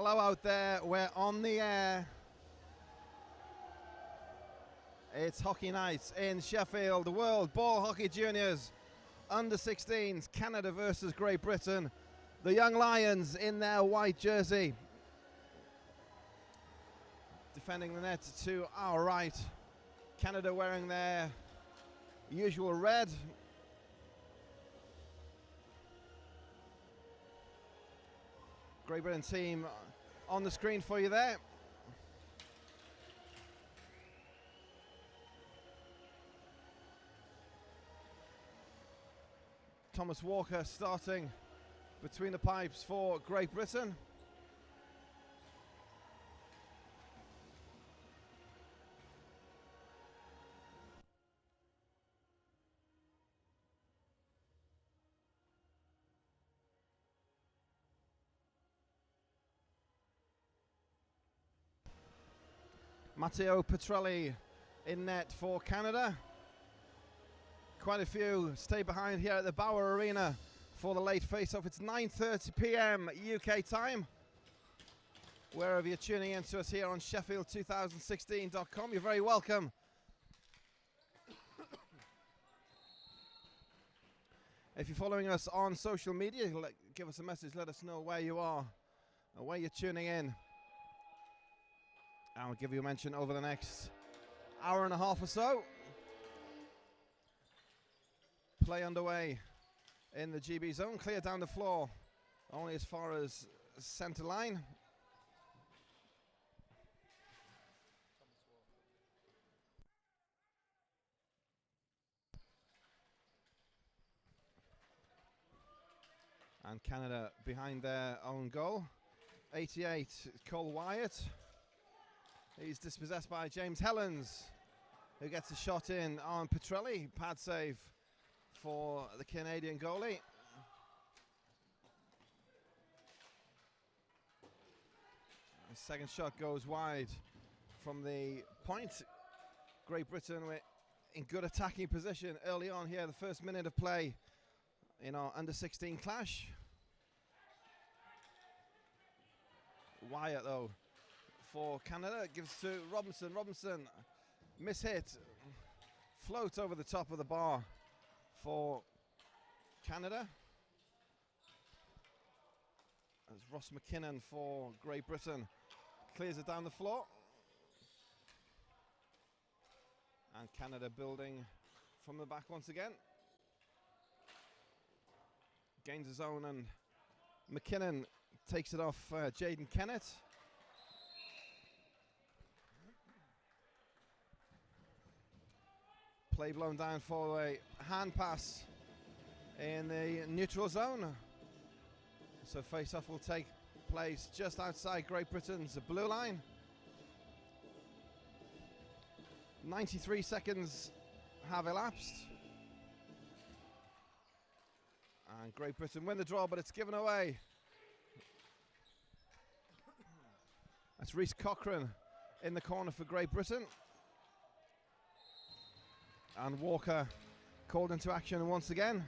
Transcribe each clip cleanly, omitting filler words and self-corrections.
Hello out there, we're on the air. It's hockey night in Sheffield, the World Ball Hockey Juniors under 16s, Canada versus Great Britain. The young Lions in their white jersey, defending the net to our right. Canada wearing their usual red. Great Britain team on the screen for you there. Thomas Walker starting between the pipes for Great Britain. Matteo Petrelli in net for Canada. Quite a few stay behind here at the Bauer Arena for the late face-off. It's 9:30 p.m. UK time. Wherever you're tuning in to us here on Sheffield2016.com, you're very welcome. If you're following us on social media, give us a message, let us know where you are and where you're tuning in. I'll give you a mention over the next hour and a half or so. Play underway in the GB zone. Clear down the floor, only as far as centre line. And Canada behind their own goal. 88, Cole Wyatt. He's dispossessed by James Helens, who gets a shot in on Petrelli. Pad save for the Canadian goalie. The second shot goes wide from the point. Great Britain were in good attacking position early on here, the first minute of play in our under-16 clash. Wyatt, though, for Canada, gives to Robinson. Robinson, mishit, float over the top of the bar for Canada. As Ross McKinnon for Great Britain clears it down the floor. And Canada building from the back once again. Gains his own, and McKinnon takes it off Jaden Kennett. Play blown down for a hand pass in the neutral zone. So face-off will take place just outside Great Britain's blue line. 93 seconds have elapsed. And Great Britain win the draw, but it's given away. That's Rhys Cochran in the corner for Great Britain. And Walker called into action once again.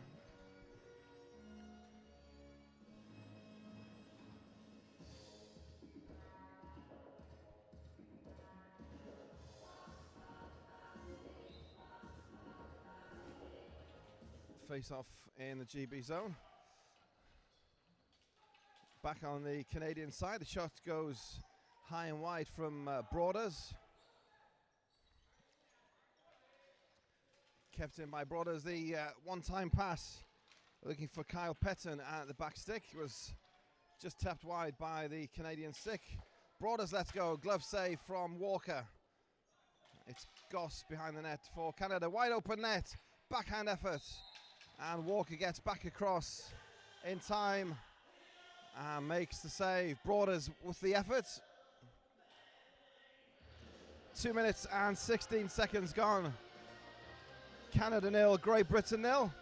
Face off in the GB zone. Back on the Canadian side, the shot goes high and wide from Broders. Kept in by Broders. The one-time pass, looking for Kyle Petton at the back stick, was just tapped wide by the Canadian stick. Broders lets go, glove save from Walker. It's Goss behind the net for Canada. Wide open net, backhand effort. And Walker gets back across in time and makes the save. Broders with the effort. 2 minutes and 16 seconds gone. Canada 0, Great Britain 0.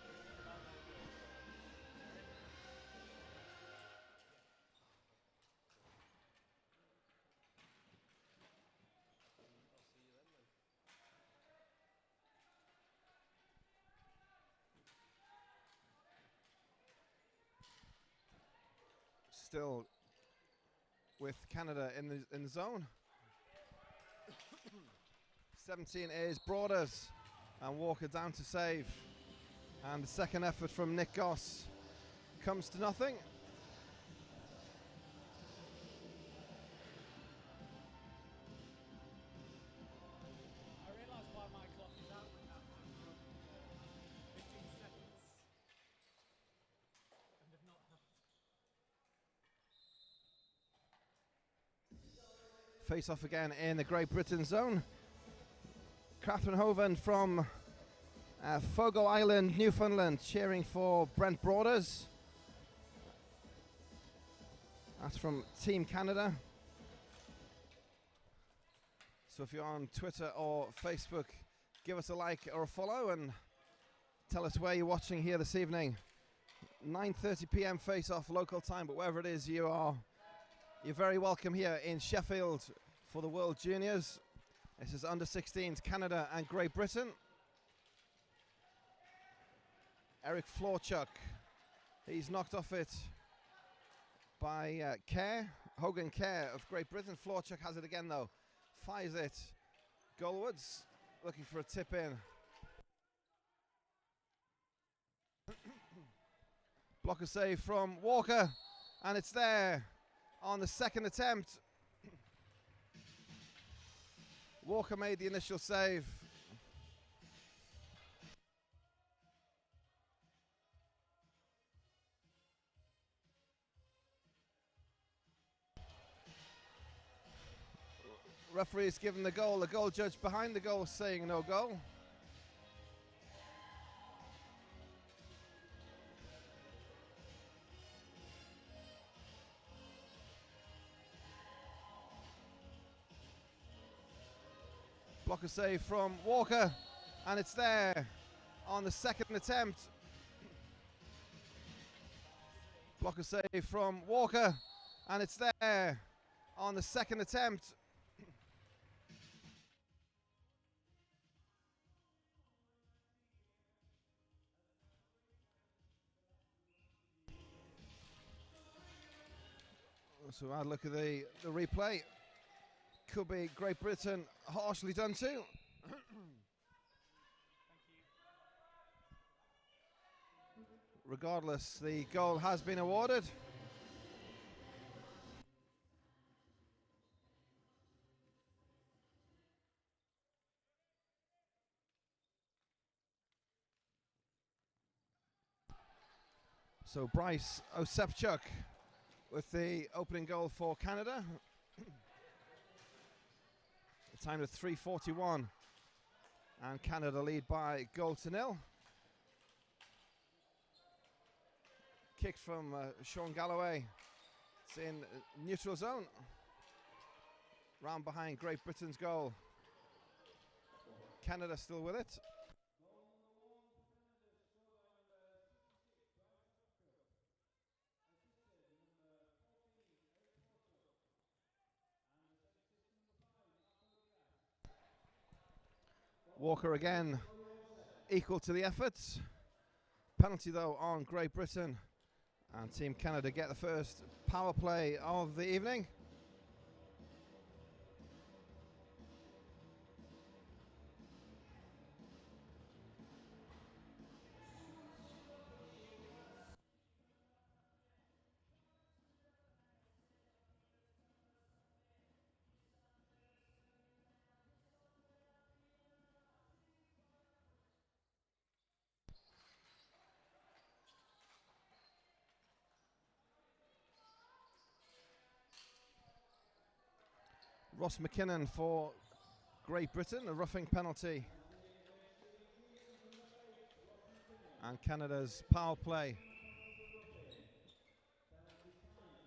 Still with Canada in the zone. 17 is Broaders, and Walker down to save. And the second effort from Nick Goss comes to nothing. I realised why my clock is out with that 15 seconds. And have not helped. Face off again in the Great Britain zone. Catherine Hoven from Fogo Island, Newfoundland, cheering for Brent Broaders. That's from Team Canada. So if you're on Twitter or Facebook, give us a like or a follow and tell us where you're watching here this evening. 9:30 p.m. face-off local time, but wherever it is you are, you're very welcome here in Sheffield for the World Juniors. This is under 16s, Canada and Great Britain. Eric Florchuk, he's knocked off it by Hogan Kerr of Great Britain. Florchuk has it again though, fires it goalwards, looking for a tip in. Blocker save from Walker, and it's there on the second attempt. Walker made the initial save. Referee's given the goal judge behind the goal saying no goal. Blocker save from Walker, and it's there on the second attempt. Blocker save from Walker, and it's there on the second attempt. So I'd look at the replay. Could be Great Britain harshly done to. Thank you. Regardless, the goal has been awarded. So Bryce Osepchuk with the opening goal for Canada. The time of 3:41, and Canada lead by 0-0. Kicked from Sean Galloway. It's in neutral zone. Round behind Great Britain's goal. Canada still with it. Walker again, equal to the efforts. Penalty though on Great Britain, and Team Canada get the first power play of the evening. Ross McKinnon for Great Britain, a roughing penalty. And Canada's power play.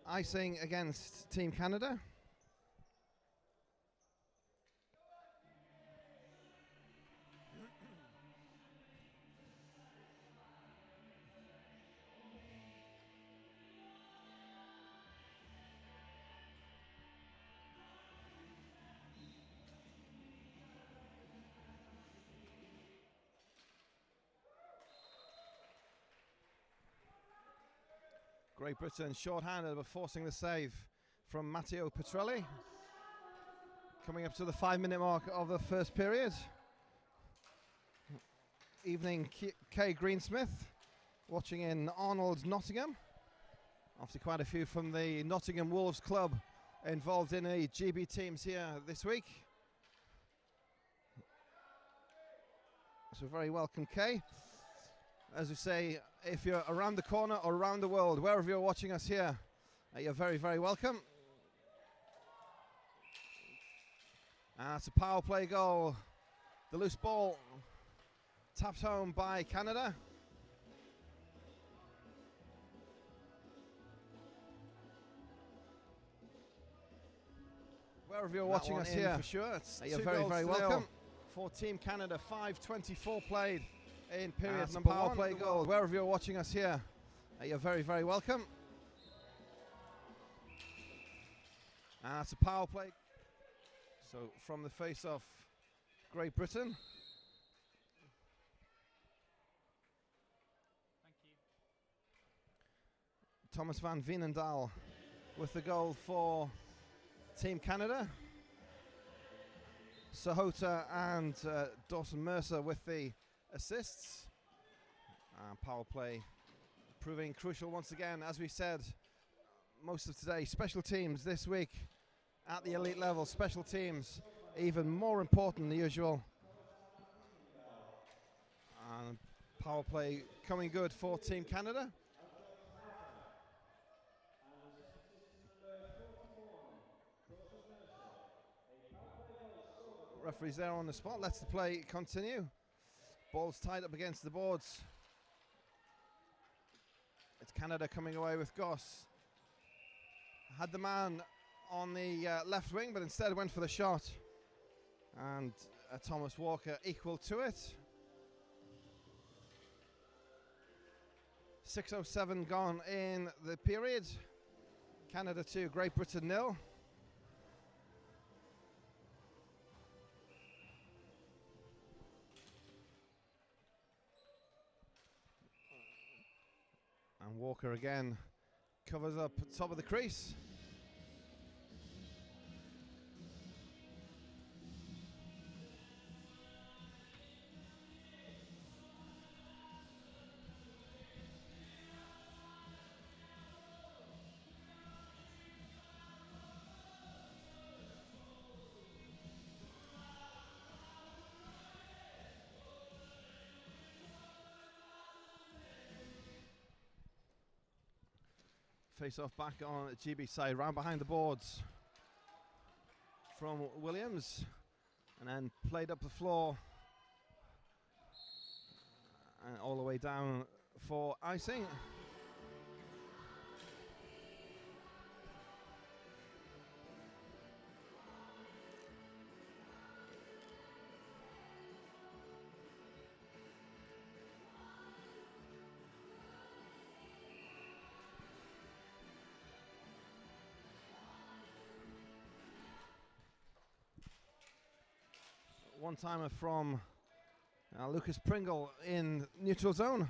Icing against Team Canada. Great Britain short-handed but forcing the save from Matteo Petrelli. Coming up to the 5-minute mark of the first period. Evening Kay Greensmith watching in Arnold, Nottingham. After quite a few from the Nottingham Wolves club involved in the GB teams here this week. So very welcome, Kay. As we say, if you're around the corner or around the world, wherever you're watching us here, you're very, very welcome. And that's a power play goal. The loose ball tapped home by Canada. Wherever you're watching us here, for sure, you're very, very welcome. For Team Canada, 5:24 played in period number power play goal. Wherever you're watching us here, you're very, very welcome. And that's a power play. So from the face-off, Great Britain. Thank you. Thomas van Veenendaal with the goal for Team Canada. Sahota and Dawson Mercer with the assists. Power play proving crucial once again. As we said, most of today, special teams this week at the elite level. Special teams even more important than usual. And power play coming good for Team Canada. Referee's there on the spot, lets the play continue. Ball's tied up against the boards. It's Canada coming away with Goss. Had the man on the left wing, but instead went for the shot. And Thomas Walker equal to it. 6:07 gone in the period. Canada 2, Great Britain 0. And Walker again covers up top of the crease. Face off back on GB side, round behind the boards from Williams, and then played up the floor and all the way down for icing. One-timer from Lucas Pringle in neutral zone.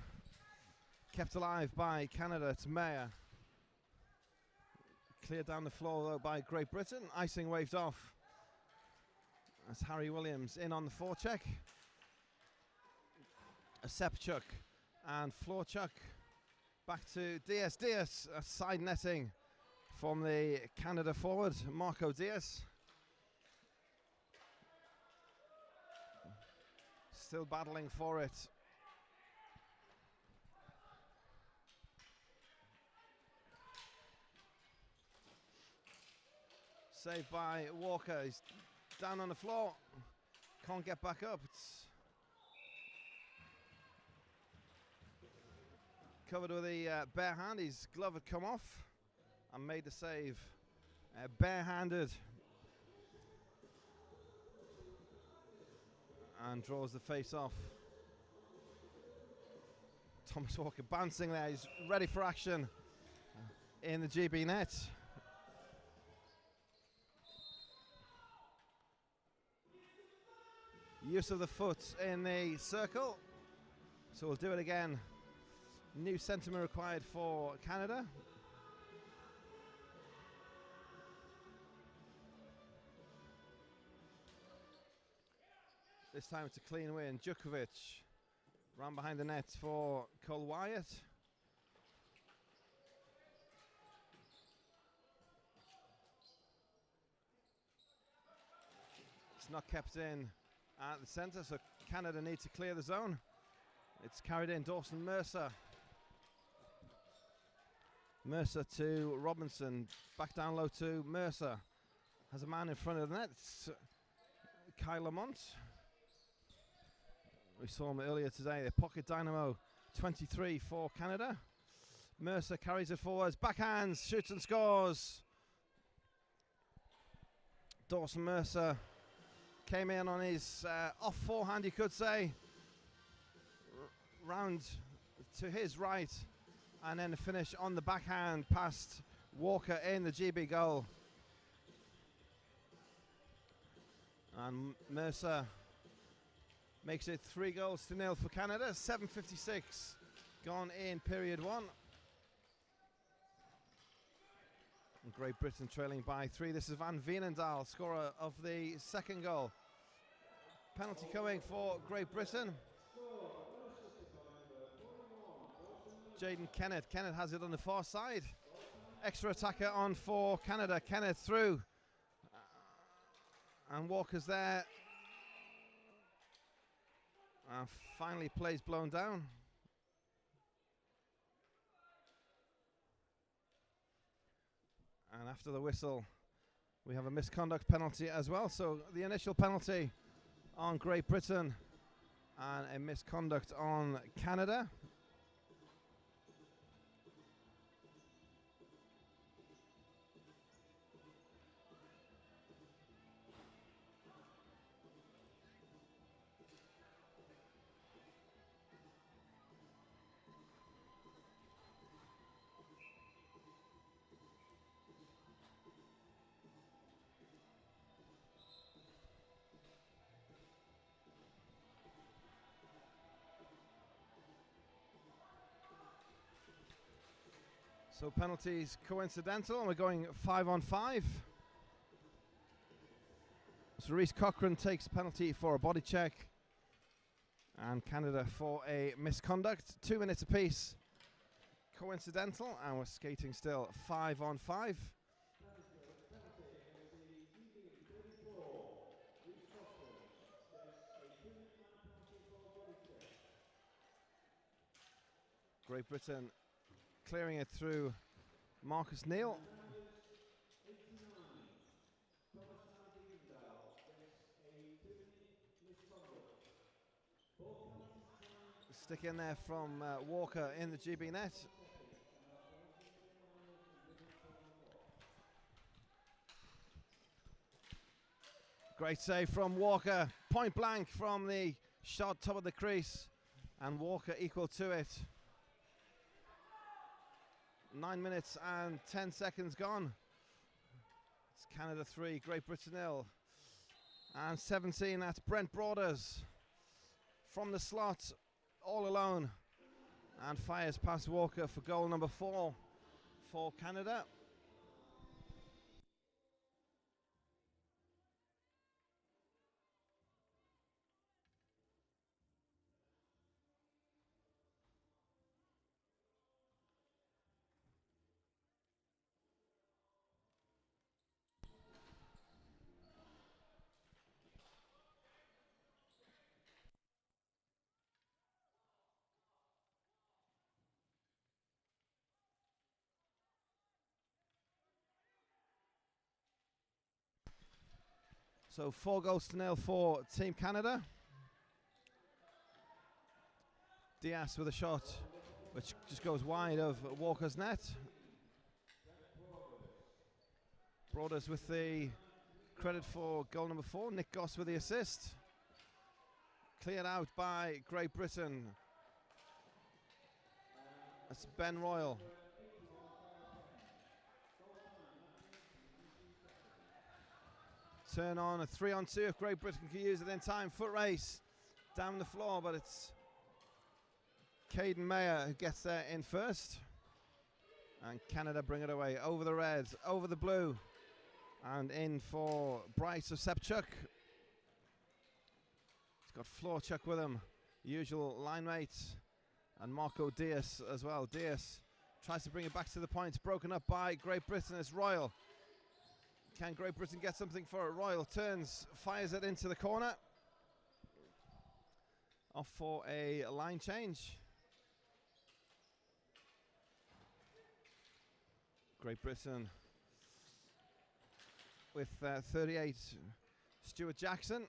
Kept alive by Canada. It's Mayer. Cleared down the floor though by Great Britain. Icing waved off. That's Harry Williams in on the forecheck. Sepchuk and Florchuk. Back to Diaz. Diaz, side netting from the Canada forward, Marco Diaz. Still battling for it. Saved by Walker. He's down on the floor. Can't get back up. It's covered with a bare hand. His glove had come off and made the save barehanded. And draws the face off. Thomas Walker bouncing there. He's ready for action in the GB net. Use of the foot in the circle. So we'll do it again. New sentiment required for Canada. This time it's a clean win. Djukovic ran behind the net for Cole Wyatt. It's not kept in at the centre, so Canada need to clear the zone. It's carried in. Dawson Mercer. Mercer to Robinson. Back down low to Mercer. Has a man in front of the net. It's Kai Lamont. We saw him earlier today. The pocket dynamo 23 for Canada. Mercer carries it forwards. Backhands. Shoots and scores. Dawson Mercer came in on his off forehand, you could say. Round to his right. And then the finish on the backhand past Walker in the GB goal. And Mercer makes it 3-0 for Canada. 7:56 gone in period one. And Great Britain trailing by 3. This is Van Veenendaal, scorer of the second goal. Penalty coming for Great Britain. Jaden Kenneth. Kenneth has it on the far side. Extra attacker on for Canada. Kenneth through. And Walker's there. And finally plays blown down. And after the whistle, we have a misconduct penalty as well. So the initial penalty on Great Britain and a misconduct on Canada. So penalties coincidental, and we're going 5-on-5. So Reece Cochran takes penalty for a body check, and Canada for a misconduct. 2 minutes apiece. Coincidental, and we're skating still 5-on-5. Great Britain clearing it through Marcus Neal. Stick in there from Walker in the GB net. Great save from Walker. Point blank from the shot, top of the crease. And Walker equal to it. 9 minutes and 10 seconds gone. It's Canada 3, Great Britain 0. And 17, that's Brent Broders from the slot, all alone. And fires past Walker for goal number 4 for Canada. So 4-0 for Team Canada. Diaz with a shot which just goes wide of Walker's net. Broders with the credit for goal number 4. Nick Goss with the assist. Cleared out by Great Britain. That's Ben Royal. Turn on a 3-on-2 if Great Britain can use it in time. Foot race down the floor, but it's Caden Mayer who gets there in first. And Canada bring it away over the red, over the blue, and in for Bryce Osepchuk. He's got Florchuk with him, usual line mate, and Marco Diaz as well. Diaz tries to bring it back to the point, broken up by Great Britain. It's Royal. Can Great Britain get something for it? Royal turns, fires it into the corner. Off for a line change. Great Britain with 38. Stuart Jackson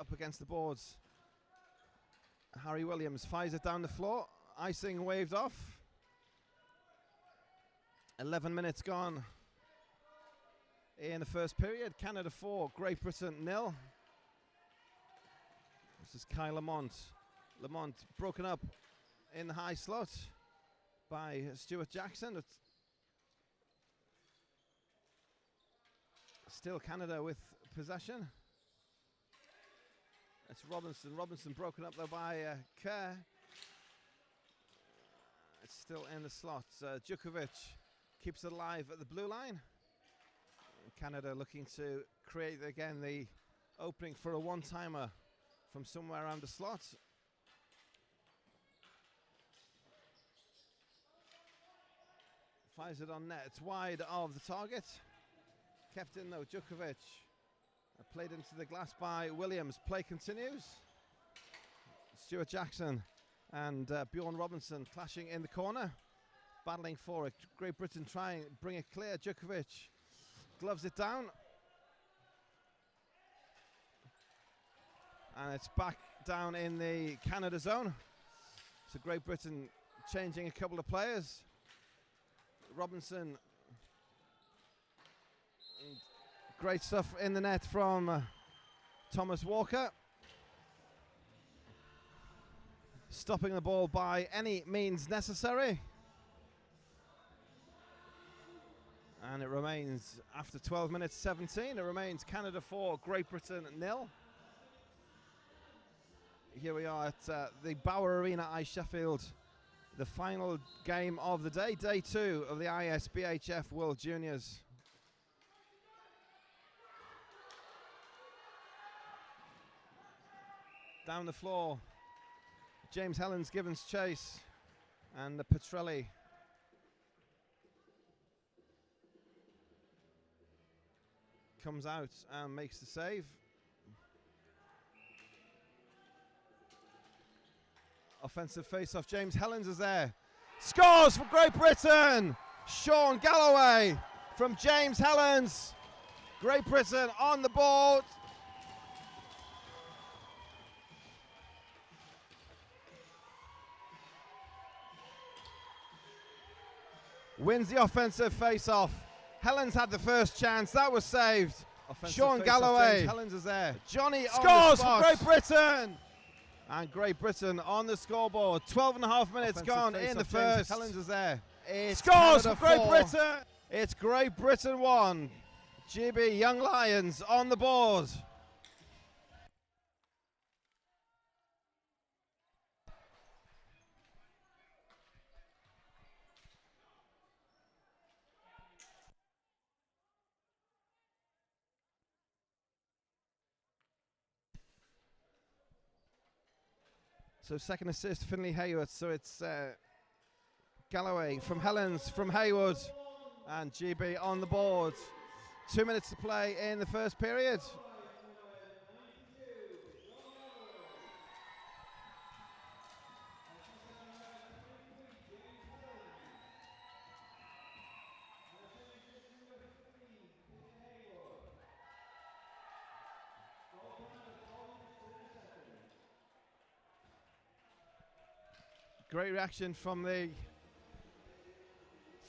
up against the boards. Harry Williams fires it down the floor. Icing waved off. 11 minutes gone in the first period. Canada 4, Great Britain 0. This is Kai Lamont. Lamont broken up in the high slot by Stuart Jackson. It's still Canada with possession. It's Robinson. Robinson broken up though by Kerr. It's still in the slot. Djukovic keeps it alive at the blue line. Canada looking to create again the opening for a one-timer from somewhere around the slot. Fires it on net. It's wide of the target. Kept in though, Djukovic. Played into the glass by Williams. Play continues. Stuart Jackson and Bjorn Robinson clashing in the corner. Battling for it. Great Britain trying to bring it clear. Djukovic gloves it down. And it's back down in the Canada zone. So Great Britain changing a couple of players. Robinson. And great stuff in the net from Thomas Walker. Stopping the ball by any means necessary. And it remains, after 12 minutes 17, it remains Canada 4, Great Britain 0. Here we are at the Bauer Arena, Sheffield. The final game of the day, day 2 of the ISBHF World Juniors. Down the floor, James Helens Givens chase, and the Petrelli. Comes out and makes the save. Offensive face-off, James Helens is there. Scores for Great Britain! Sean Galloway from James Helens. Great Britain on the board. Wins the offensive face-off. Helens had the first chance. That was saved. Offensive Sean Galloway. James Helens is there. Johnny scores for Great Britain. And Great Britain on the scoreboard. 12.5 minutes offensive gone in the first. James Helens is there. It's scores for Great Britain. It's Great Britain 1. GB Young Lions on the board. So second assist, Finlay Haywood. So it's Galloway from Helens, from Haywood, and GB on the board. 2 minutes to play in the first period. Great reaction from the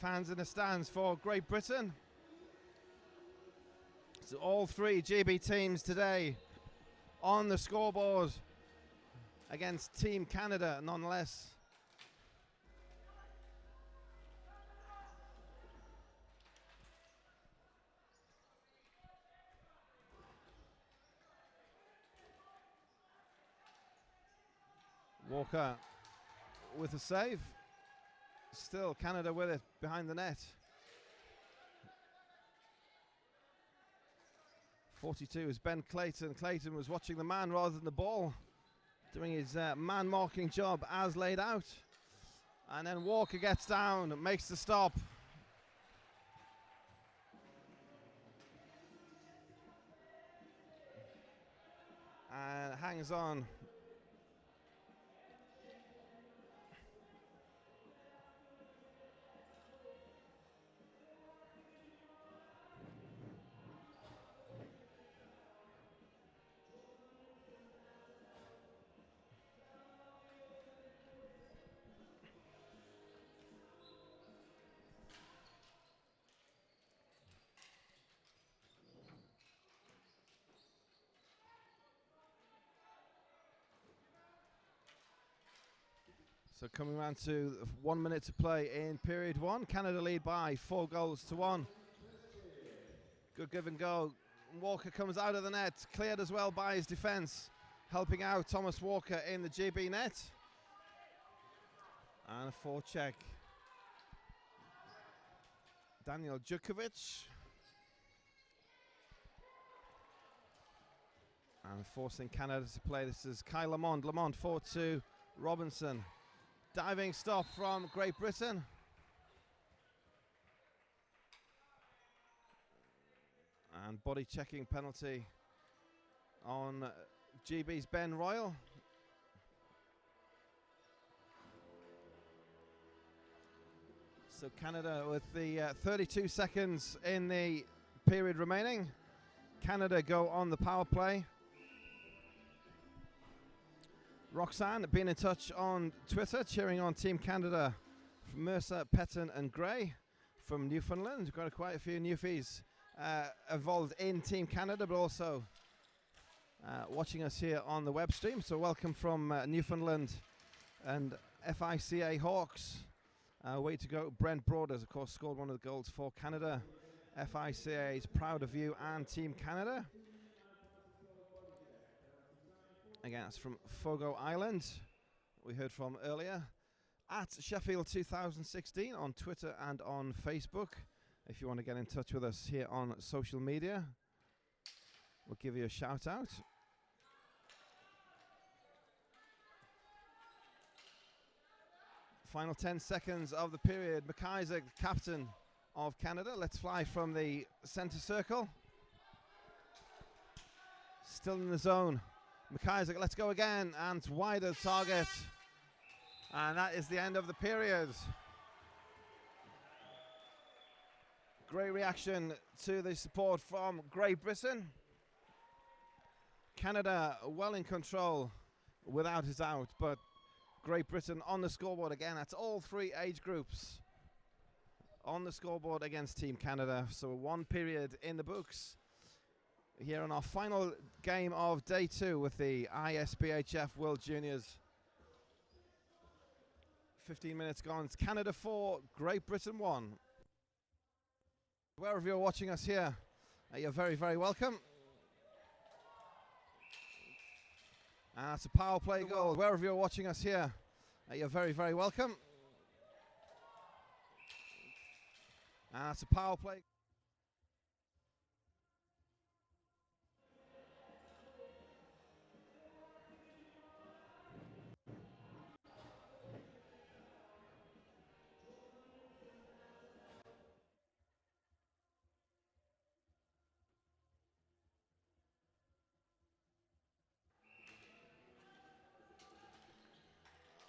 fans in the stands for Great Britain. So all three GB teams today on the scoreboard against Team Canada nonetheless. Walker with a save. Still Canada with it behind the net. 42 is Ben Clayton. Clayton was watching the man rather than the ball, doing his man marking job as laid out. And then Walker gets down, makes the stop. And hangs on. So coming around to 1 minute to play in period one. Canada lead by 4 goals to 1. Good give and go. Walker comes out of the net, cleared as well by his defence, helping out Thomas Walker in the GB net. And a forecheck. Daniel Djukovic. And forcing Canada to play. This is Kyle Lamond. Lamond forward to Robinson. Diving stop from Great Britain. And body checking penalty on GB's Ben Royal. So Canada with the 32 seconds in the period remaining. Canada go on the power play. Roxanne been in touch on Twitter, cheering on Team Canada from Mercer, Petton and Gray from Newfoundland. We've got quite a few Newfies involved in Team Canada, but also watching us here on the web stream. So welcome from Newfoundland and FICA Hawks. Way to go. Brent Broders, of course, scored one of the goals for Canada. FICA is proud of you and Team Canada. Again, that's from Fogo Island, we heard from earlier. At Sheffield 2016 on Twitter and on Facebook. If you want to get in touch with us here on social media, we'll give you a shout out. Final 10 seconds of the period. McIsaac, captain of Canada. Let's fly from the centre circle. Still in the zone. McIsaac, let's go again, and wider target. And that is the end of the period. Great reaction to the support from Great Britain. Canada well in control, without a doubt, but Great Britain on the scoreboard again. That's all 3 age groups on the scoreboard against Team Canada. So 1 period in the books. Here on our final game of day 2 with the ISBHF World Juniors. 15 minutes gone. It's Canada 4, Great Britain 1. Wherever you're watching us here, you're very, very welcome. And that's a power play goal. Wherever you're watching us here, you're very, very welcome. And that's a power play.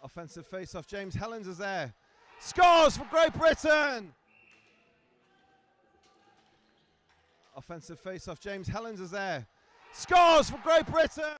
Offensive face-off. James Helens is there. Scores for Great Britain! Offensive face-off. James Helens is there. Scores for Great Britain!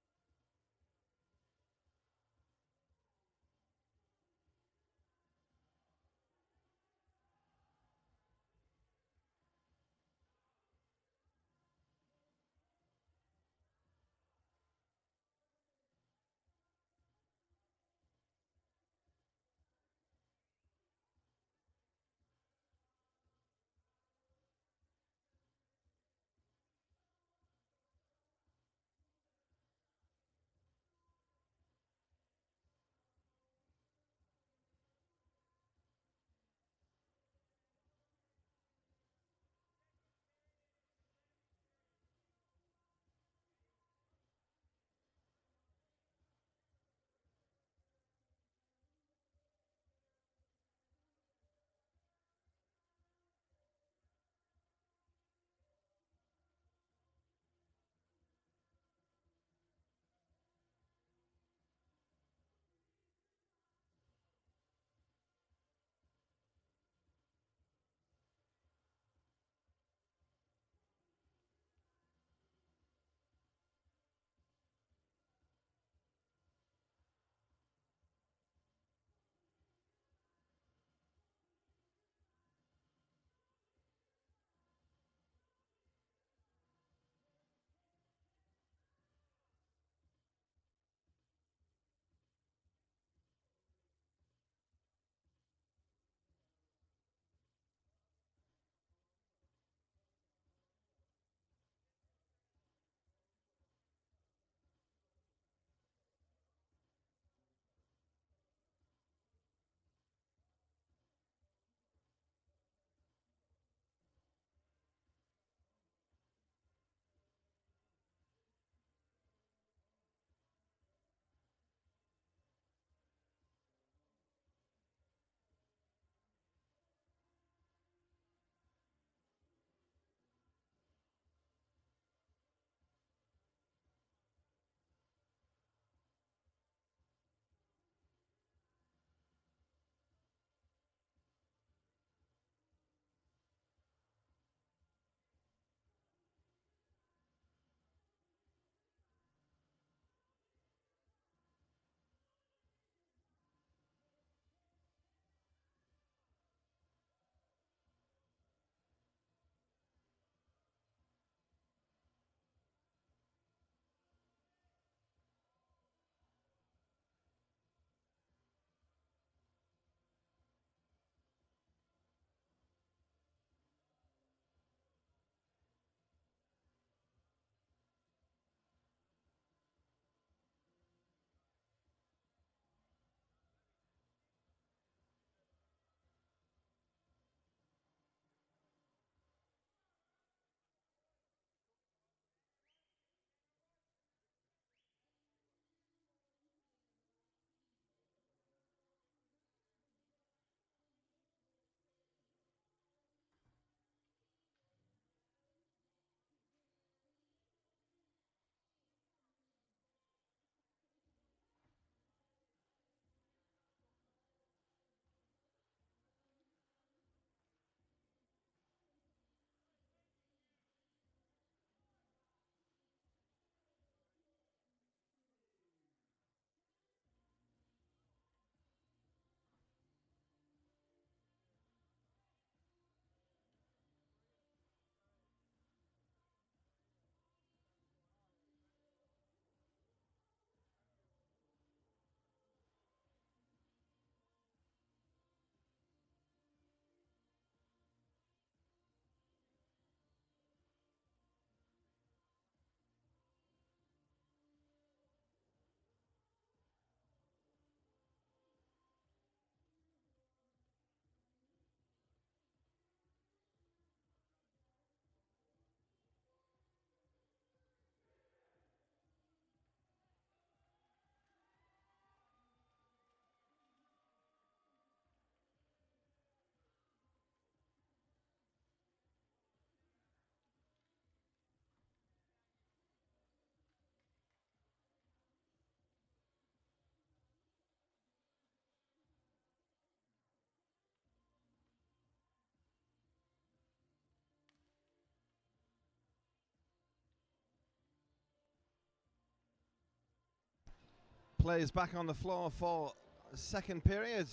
Players back on the floor for second period.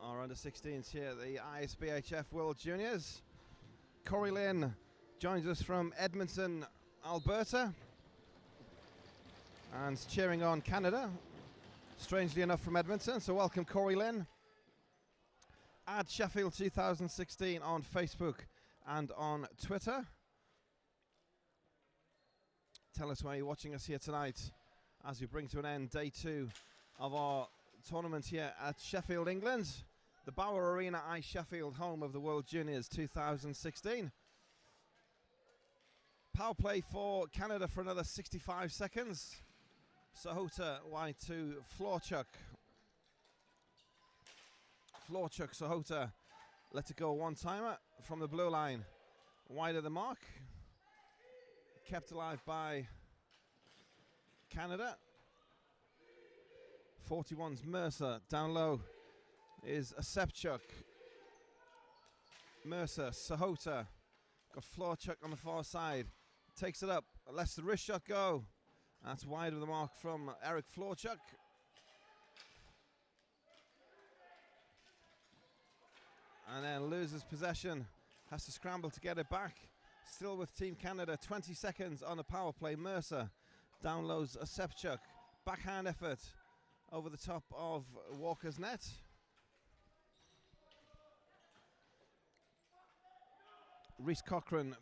Our under-16s here at the ISBHF World Juniors. Corey Lynn joins us from Edmonton, Alberta, and cheering on Canada, strangely enough from Edmonton. So welcome, Corey Lynn. Add Sheffield 2016 on Facebook and on Twitter. Tell us where you're watching us here tonight as we bring to an end day 2 of our tournament here at Sheffield, England. The Bauer Arena, Sheffield, home of the World Juniors 2016. Power play for Canada for another 65 seconds. Sahota wide to Florchuk. Florchuk, Sahota, let it go one timer from the blue line. Wide of the mark. Kept alive by Canada. 41's Mercer. Down low is Asepchuk. Mercer, Sahota. Got Florchuk on the far side. Takes it up. Lets the wrist shot go. That's wide of the mark from Eric Florchuk. And then loses possession. Has to scramble to get it back. Still with Team Canada. 20 seconds on the power play. Mercer. Down lows Asepchuk. Backhand effort over the top of Walker's net. Rhys Cochran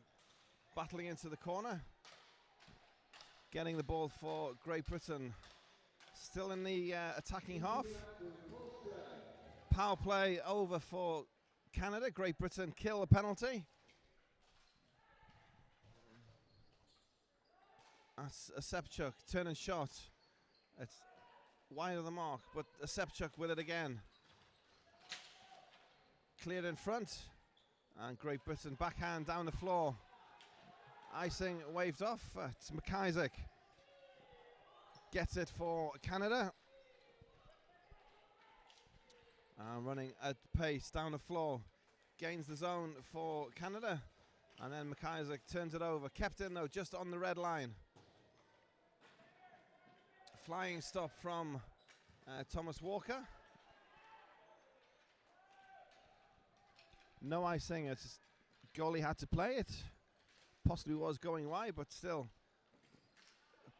battling into the corner. Getting the ball for Great Britain. Still in the attacking half. Power play over for Canada. Great Britain kill the penalty. That's Asepchuk, turn and shot. It's wide of the mark, but Asepchuk with it again. Cleared in front. And Great Britain backhand down the floor. Icing waved off. It's McIsaac. Gets it for Canada. Running at pace down the floor. Gains the zone for Canada. And then McIsaac turns it over. Kept in though, just on the red line. Flying stop from Thomas Walker. No icing, it's goalie had to play it. Possibly was going wide, but still.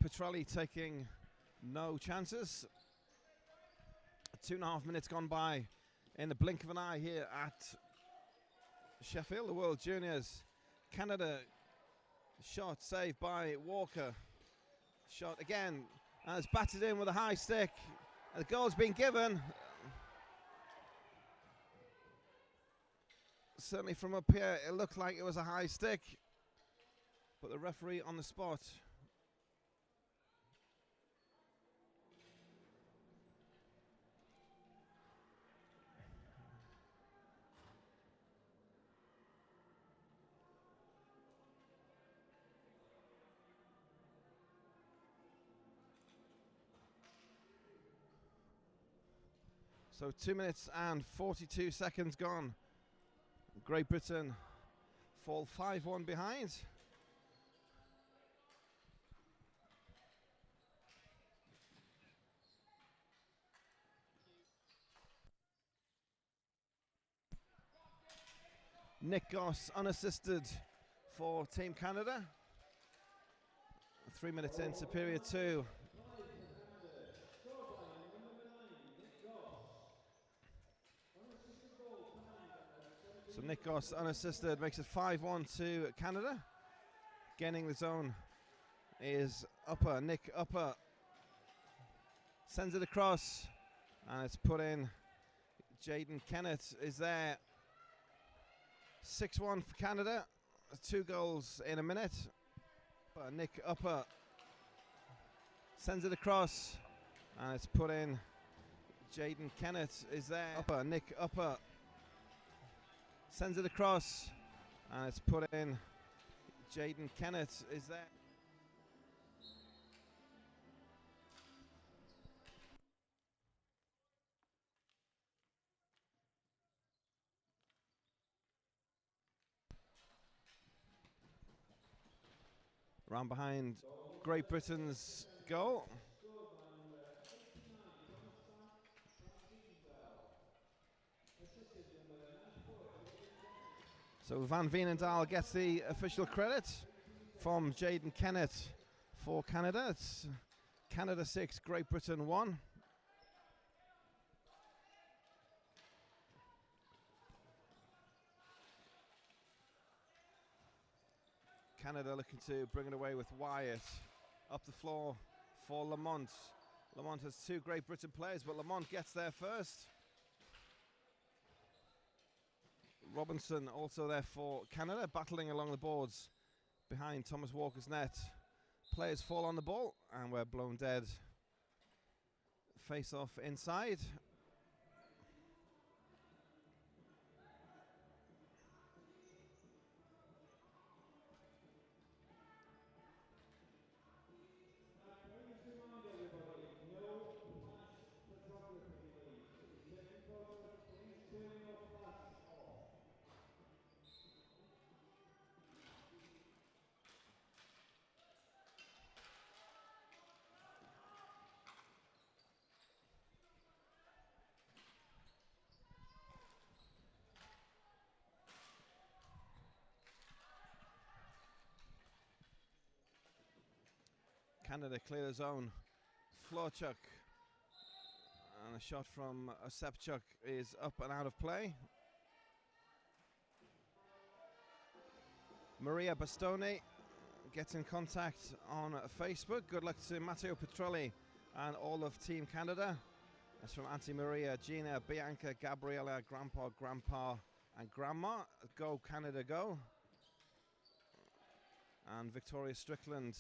Petrelli taking no chances. 2.5 minutes gone by in the blink of an eye here at Sheffield, the World Juniors. Canada, shot saved by Walker. Shot again, and it's batted in with a high stick. And the goal's been given. Certainly from up here, it looked like it was a high stick. But the referee on the spot. So 2 minutes and 42 seconds gone. Great Britain fall 5-1 behind. Nick Goss unassisted for Team Canada. 3 minutes into period 2. So Nick Goss unassisted makes it 5-1 to Canada. Gaining the zone is Upper. Nick Upper sends it across and it's put in. Jaden Kennett is there. 6-1 for Canada. 2 goals in a minute. Nick Upper sends it across and it's put in. Jaden Kennett is there. Upper. Nick Upper sends it across and it's put in. Jaden Kennett is there. Round behind Great Britain's goal. So Van Veenendaal gets the official credit from Jaden Kennett for Canada. It's Canada 6, Great Britain 1. Canada looking to bring it away with Wyatt. Up the floor for Lamont. Lamont has 2 Great Britain players, but Lamont gets there first. Robinson also there for Canada, battling along the boards behind Thomas Walker's net. Players fall on the ball, and we're blown dead. Face off inside. Canada clear the zone. Florchuk, and a shot from Osepchuk is up and out of play. Maria Bastoni gets in contact on Facebook. Good luck to Matteo Petrelli and all of Team Canada. That's from Auntie Maria, Gina, Bianca, Gabriella, Grandpa, and Grandma. Go Canada, go. And Victoria Strickland.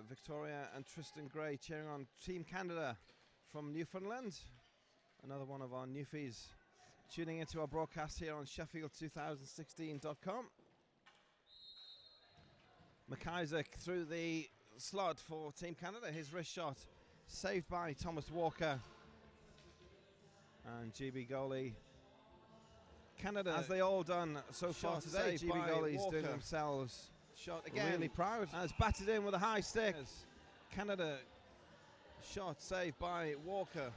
Victoria and Tristan Gray cheering on Team Canada from Newfoundland. Another one of our newfies tuning into our broadcast here on Sheffield2016.com. McIsaac through the slot for Team Canada. His wrist shot saved by Thomas Walker. And GB goalie. Canada, as they all done so far today, GB goalies doing themselves shot again, really proud. And it's batted in with a high stick. Canada shot saved by Walker.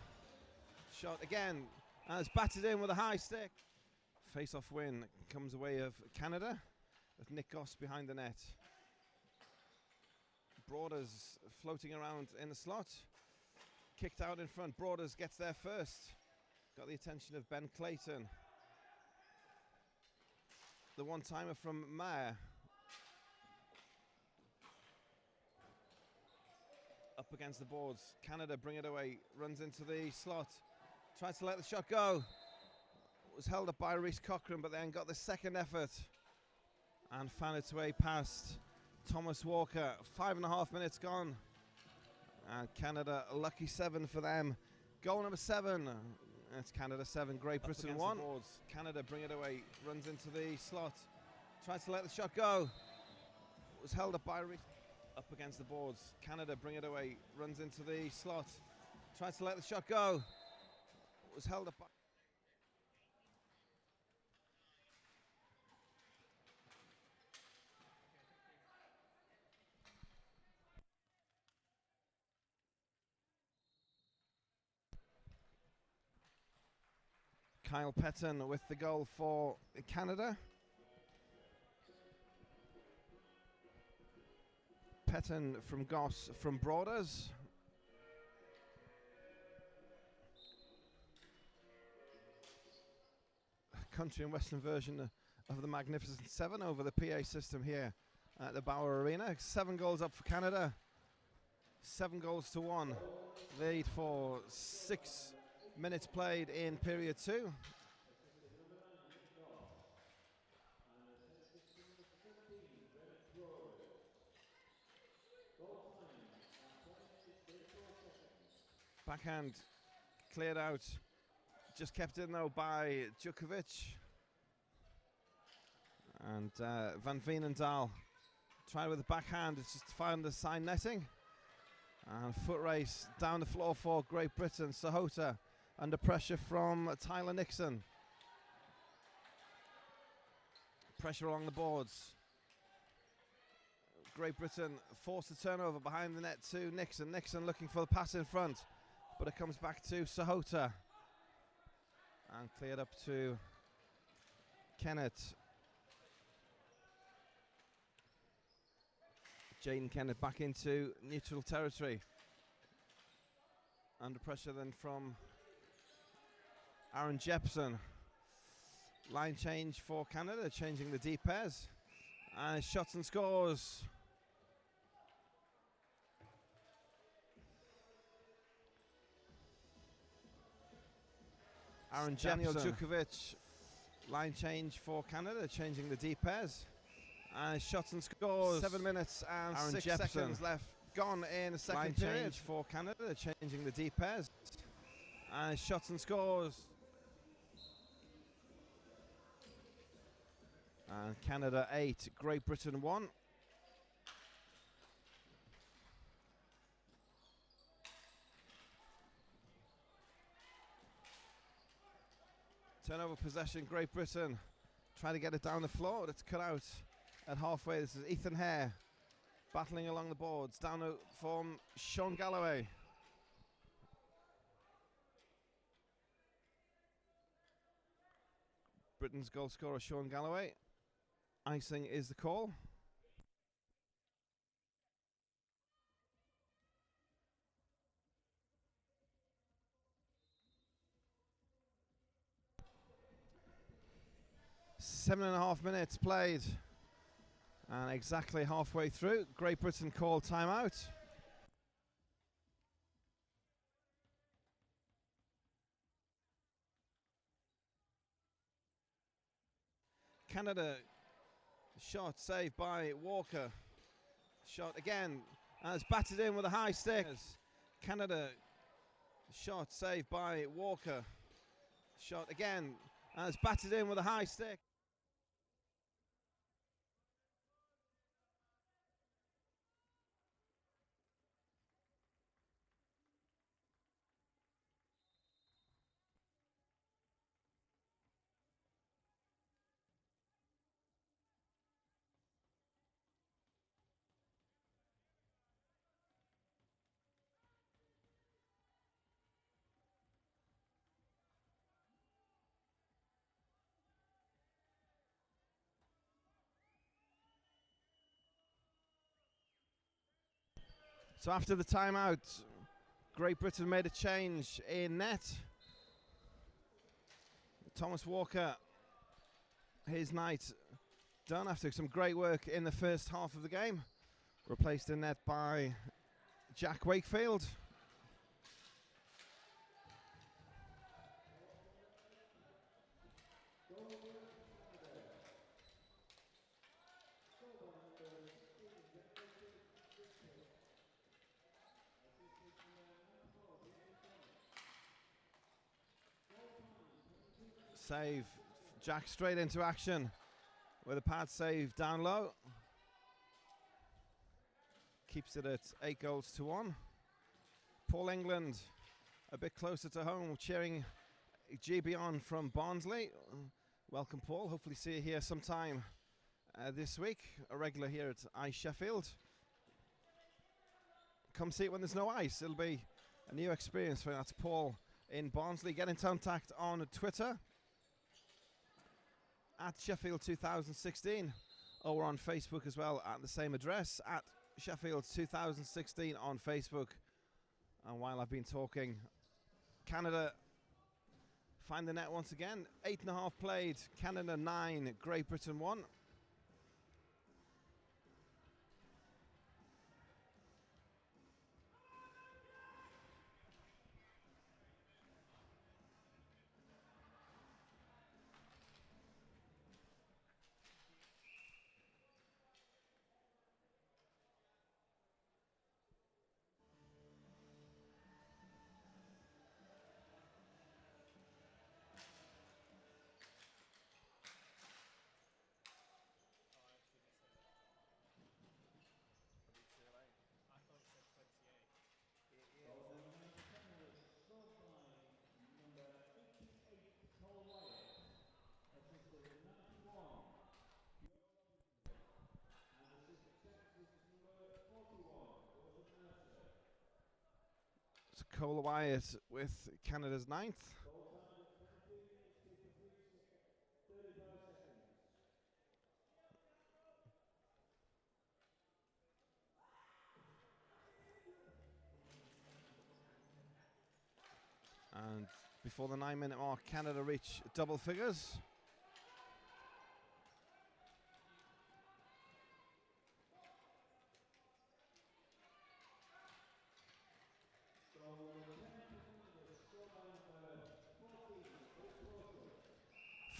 Shot again, and it's batted in with a high stick. Face-off win comes away of Canada with Nick Goss behind the net. Broaders floating around in the slot. Kicked out in front. Broaders gets there first. Got the attention of Ben Clayton. The one-timer from Mayer. Up against the boards. Canada bring it away. Runs into the slot. Tries to let the shot go. Was held up by Rhys Cochran, but then got the second effort and found its way past Thomas Walker. 5.5 minutes gone. And Canada, a lucky 7 for them. Goal number 7. It's Canada 7, Great Britain 1. Canada bring it away. Runs into the slot. Tries to let the shot go. Was held up by Rhys. Up against the boards. Canada bring it away. Runs into the slot. Tries to let the shot go. Was held up by... Kyle Petton with the goal for Canada. Petton from Goss from Broaders. Country and Western version of the Magnificent 7 over the PA system here at the Bauer Arena. 7 goals up for Canada. 7 goals to 1. Lead for 6 minutes played in period 2. Backhand cleared out, just kept in though by Djukovic. And Van Veenendaal tried with the backhand, it's just found the side netting. And foot race down the floor for Great Britain. Sahota under pressure from Tyler Nixon. Pressure along the boards. Great Britain forced the turnover behind the net to Nixon. Nixon looking for the pass in front, but it comes back to Sahota. And cleared up to Kennett. Jaden Kennett back into neutral territory. Under pressure then from Aaron Jepson. Line change for Canada, changing the deep pairs. And shots and scores. Aaron Jepson. Djukovic. Line change for Canada, changing the deep pairs. And shots and scores. 7 minutes and Aaron 6 Jepson. Seconds left. Gone in the second period. Change for Canada, changing the deep pairs. And shots and scores. And Canada 8, Great Britain 1. Turnover possession, Great Britain. Trying to get it down the floor. It's cut out at halfway. This is Ethan Hare battling along the boards. Down from Sean Galloway. Britain's goal scorer, Sean Galloway. Icing is the call. Seven and a half minutes played. And exactly halfway through, Great Britain called timeout. Canada, shot saved by Walker. Shot again, and it's batted in with a high stick. Canada, shot saved by Walker. Shot again, and it's batted in with a high stick. So after the timeout, Great Britain made a change in net. Thomas Walker, his night done after some great work in the first half of the game. Replaced in net by Jack Wakefield. Save, Jack straight into action with a pad save down low. Keeps it at 8-1. Paul England a bit closer to home, cheering GB on from Barnsley. Welcome, Paul. Hopefully see you here sometime this week. A regular here at Sheffield. Come see it when there's no ice. It'll be a new experience for you. That's Paul in Barnsley. Get in contact on Twitter at Sheffield 2016, or on Facebook as well at the same address, at Sheffield 2016 on Facebook. And while I've been talking, Canada find the net once again. 8.5 played, Canada 9, Great Britain 1. Cole Wyatt with Canada's 9th. And before the 9-minute mark, Canada reach double figures.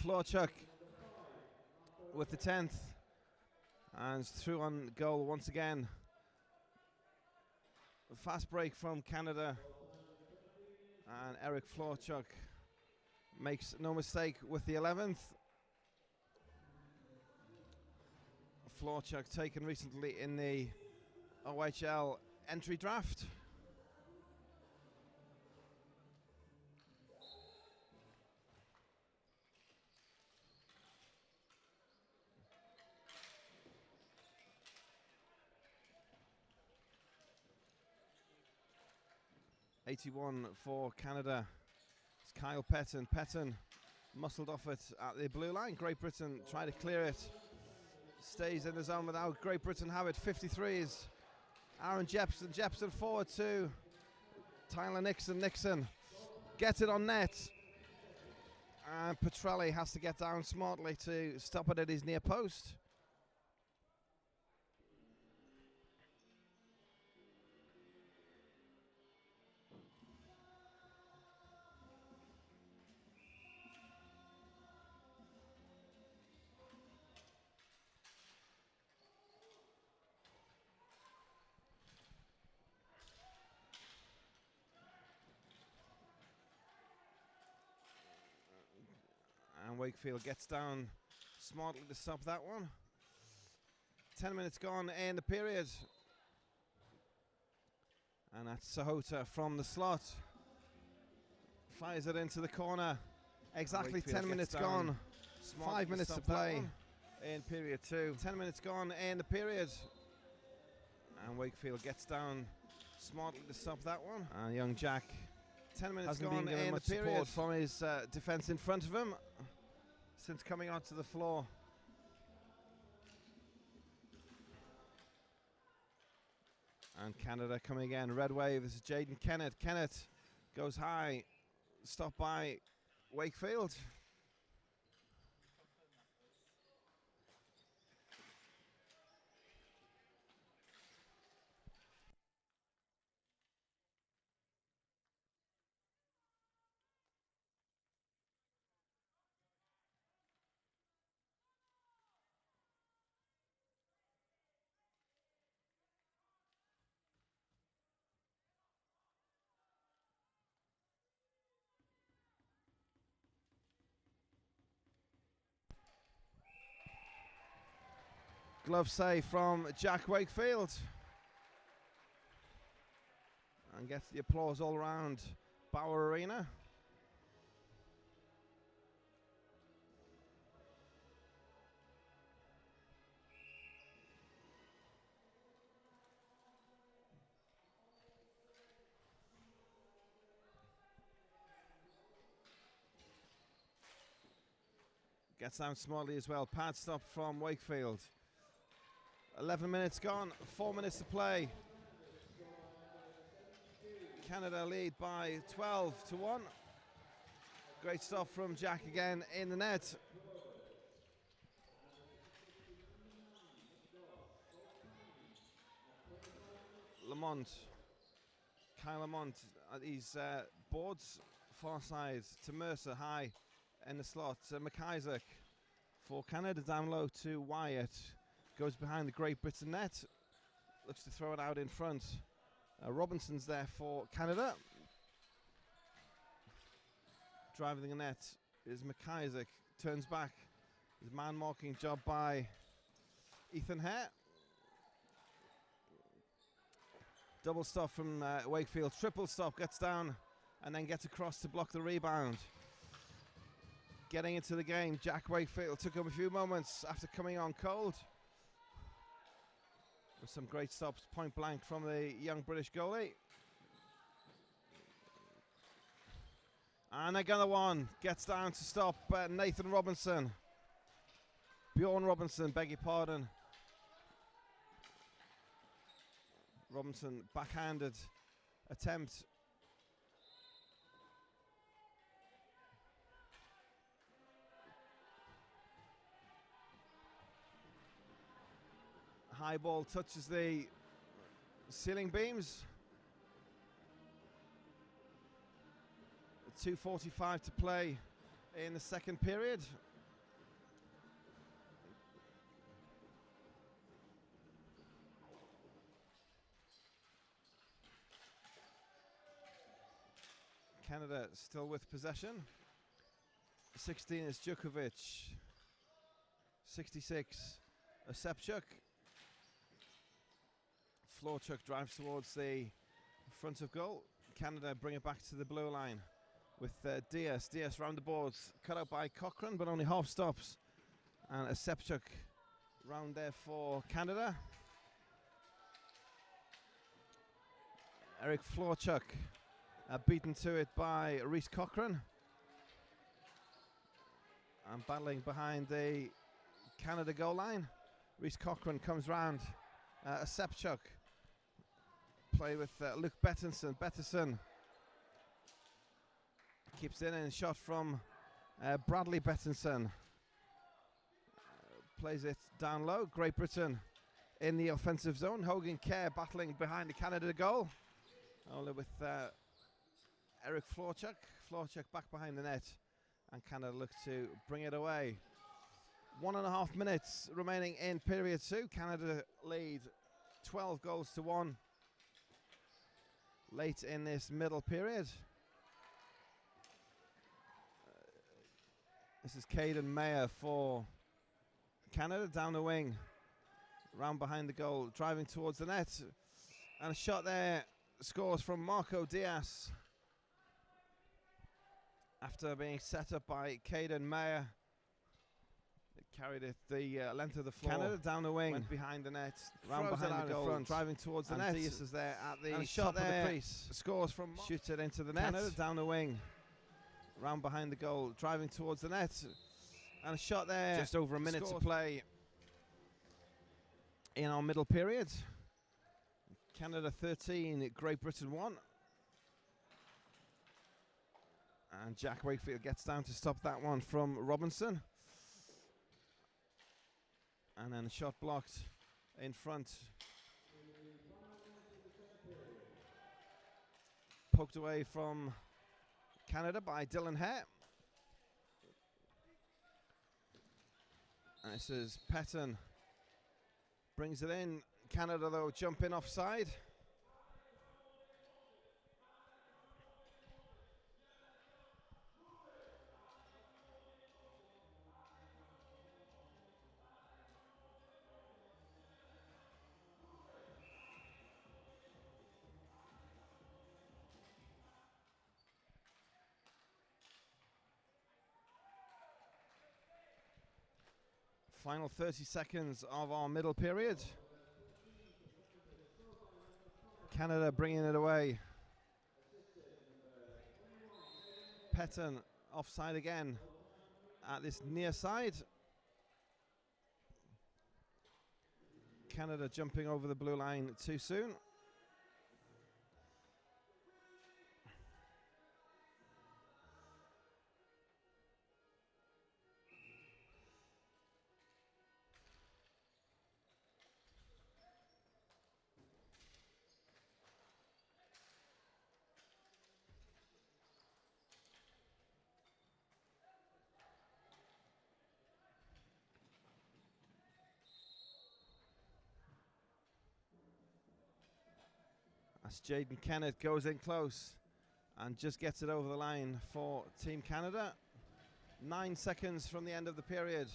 Florchuk with the 10th, and through on goal once again. A fast break from Canada, and Eric Florchuk makes no mistake with the 11th. Florchuk taken recently in the OHL entry draft. '81 for Canada. It's Kyle Petton. Petton muscled off it at the blue line. Great Britain try to clear it. Stays in the zone without Great Britain have it. 53s. Aaron Jepson. Jepson forward to Tyler Nixon. Nixon gets it on net. And Petrelli has to get down smartly to stop it at his near post. And Wakefield gets down smartly to stop that one. 10 minutes gone in the period. And that's Sahota from the slot. Fires it into the corner. Exactly Wakefield 10 minutes gets gone. Smartly 5 minutes to stop that play one. in period 2. 10 minutes gone in the period. And Wakefield gets down smartly to stop that one. And young Jack, 10 minutes Hasn't been gone given in the much period support. from his defence in front of him since coming onto the floor. And Canada coming again. Red wave. This is Jaden Kennett. Kennett goes high. Stopped by Wakefield. Glove save from Jack Wakefield. And gets the applause all around Bauer Arena. Gets down smartly as well. Pad stop from Wakefield. 11 minutes gone, 4 minutes to play. Canada lead by 12-1. Great stuff from Jack again in the net. Lamont, Kyle Lamont at these boards, far side to Mercer, high in the slot. McIsaac for Canada, down low to Wyatt. Goes behind the Great Britain net. Looks to throw it out in front. Robinson's there for Canada. Driving the net is McIsaac. Turns back. His man marking job by Ethan Hare. Double stop from Wakefield. Triple stop. Gets down and then gets across to block the rebound. Getting into the game. Jack Wakefield took him a few moments after coming on cold. With some great stops, point blank from the young British goalie. And another one gets down to stop Nathan Robinson. Bjorn Robinson, beg your pardon. Robinson backhanded attempt. High ball touches the ceiling beams. 2:45 to play in the second period. Canada still with possession. 16 is Djukovic. 66, Osepchuk. Florchuk drives towards the front of goal. Canada bring it back to the blue line with Diaz. Diaz round the boards, cut out by Cochrane, but only half stops. And Osepchuk round there for Canada. Eric Florchuk beaten to it by Rhys Cochrane. And battling behind the Canada goal line. Rhys Cochrane comes round. Osepchuk play with Luke Bettinson. Bettinson keeps in and shot from Bradley Bettinson. Plays it down low. Great Britain in the offensive zone. Hogan Kerr battling behind the Canada goal. Only with Eric Florchuk. Florchuk back behind the net. And Canada look to bring it away. 1.5 minutes remaining in period 2. Canada lead 12 goals to 1 late in this middle period. This is Caden Mayer for Canada down the wing. Round behind the goal, driving towards the net. And a shot there scores from Marco Diaz. After being set up by Caden Mayer. It carried it the length of the floor. Canada down the wing. Went behind the net. Round behind the goal. Front, driving towards the net. Diaz is there at the top of the crease. Scores from shoots it into the net. Canada down the wing. Round behind the goal. Driving towards the net. And a shot there. Just over a minute to play in our middle period. Canada 13, Great Britain 1. And Jack Wakefield gets down to stop that one from Robinson. And then a shot blocked in front. Poked away from Canada by Dylan Hare. And this is Patton. Brings it in. Canada, though, jump in offside. Final 30 seconds of our middle period. Canada bringing it away. Patton offside again at this near side. Canada jumping over the blue line too soon. As Jaden Kennett goes in close and just gets it over the line for Team Canada. 9 seconds from the end of the period.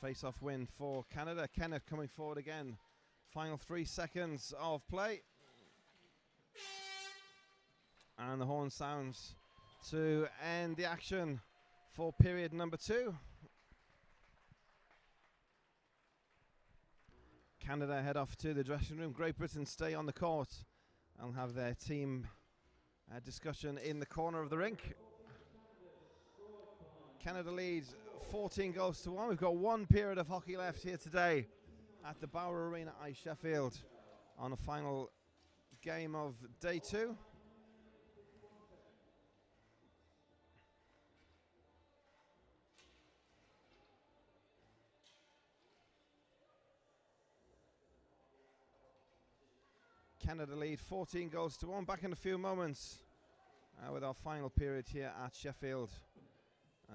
Face-off win for Canada. Kennett coming forward again. Final 3 seconds of play. And the horn sounds to end the action for period number 2. Canada head off to the dressing room. Great Britain stay on the court and have their team discussion in the corner of the rink. Canada leads 14 goals to 1. We've got one period of hockey left here today at the Bauer Arena, Sheffield, on the final game of day 2. Canada lead 14 goals to 1. Back in a few moments with our final period here at Sheffield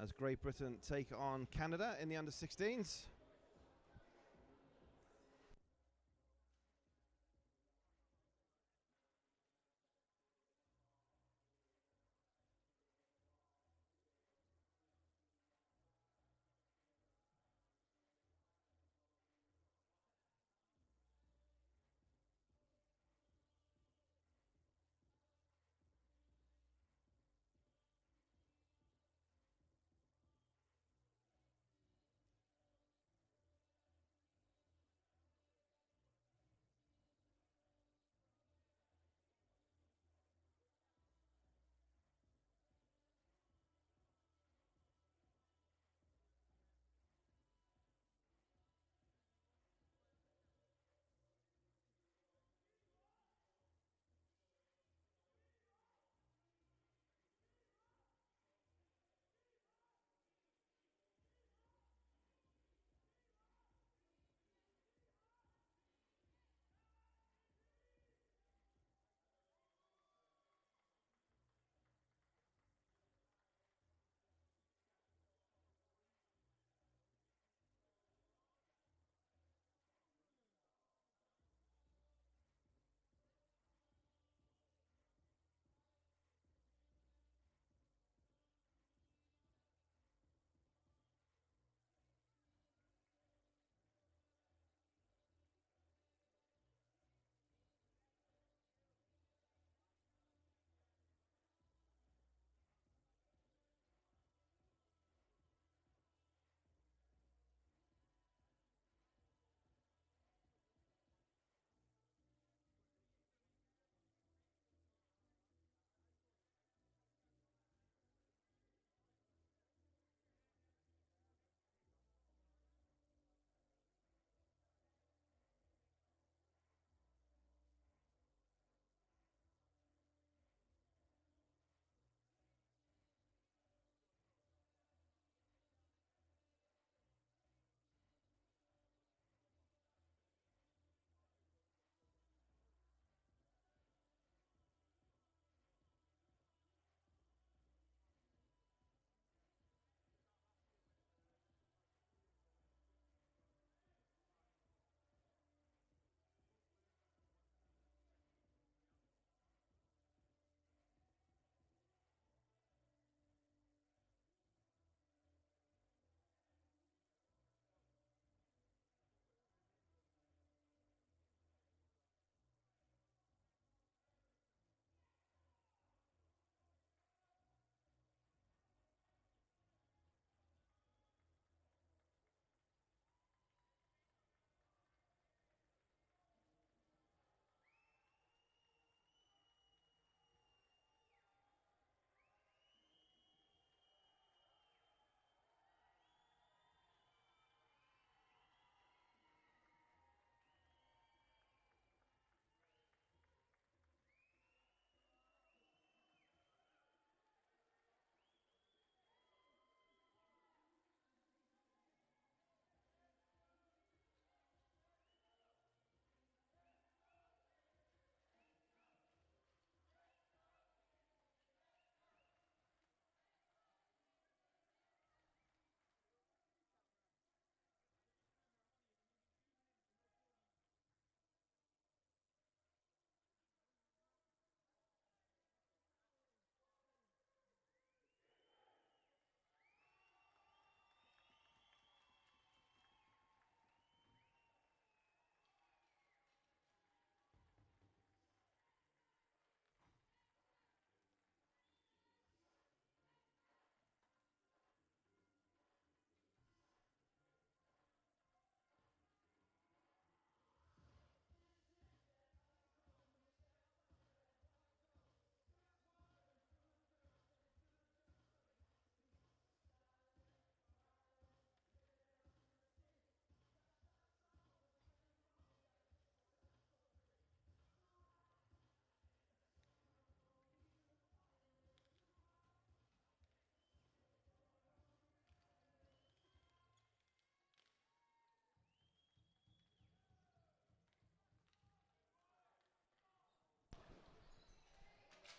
as Great Britain take on Canada in the under-16s.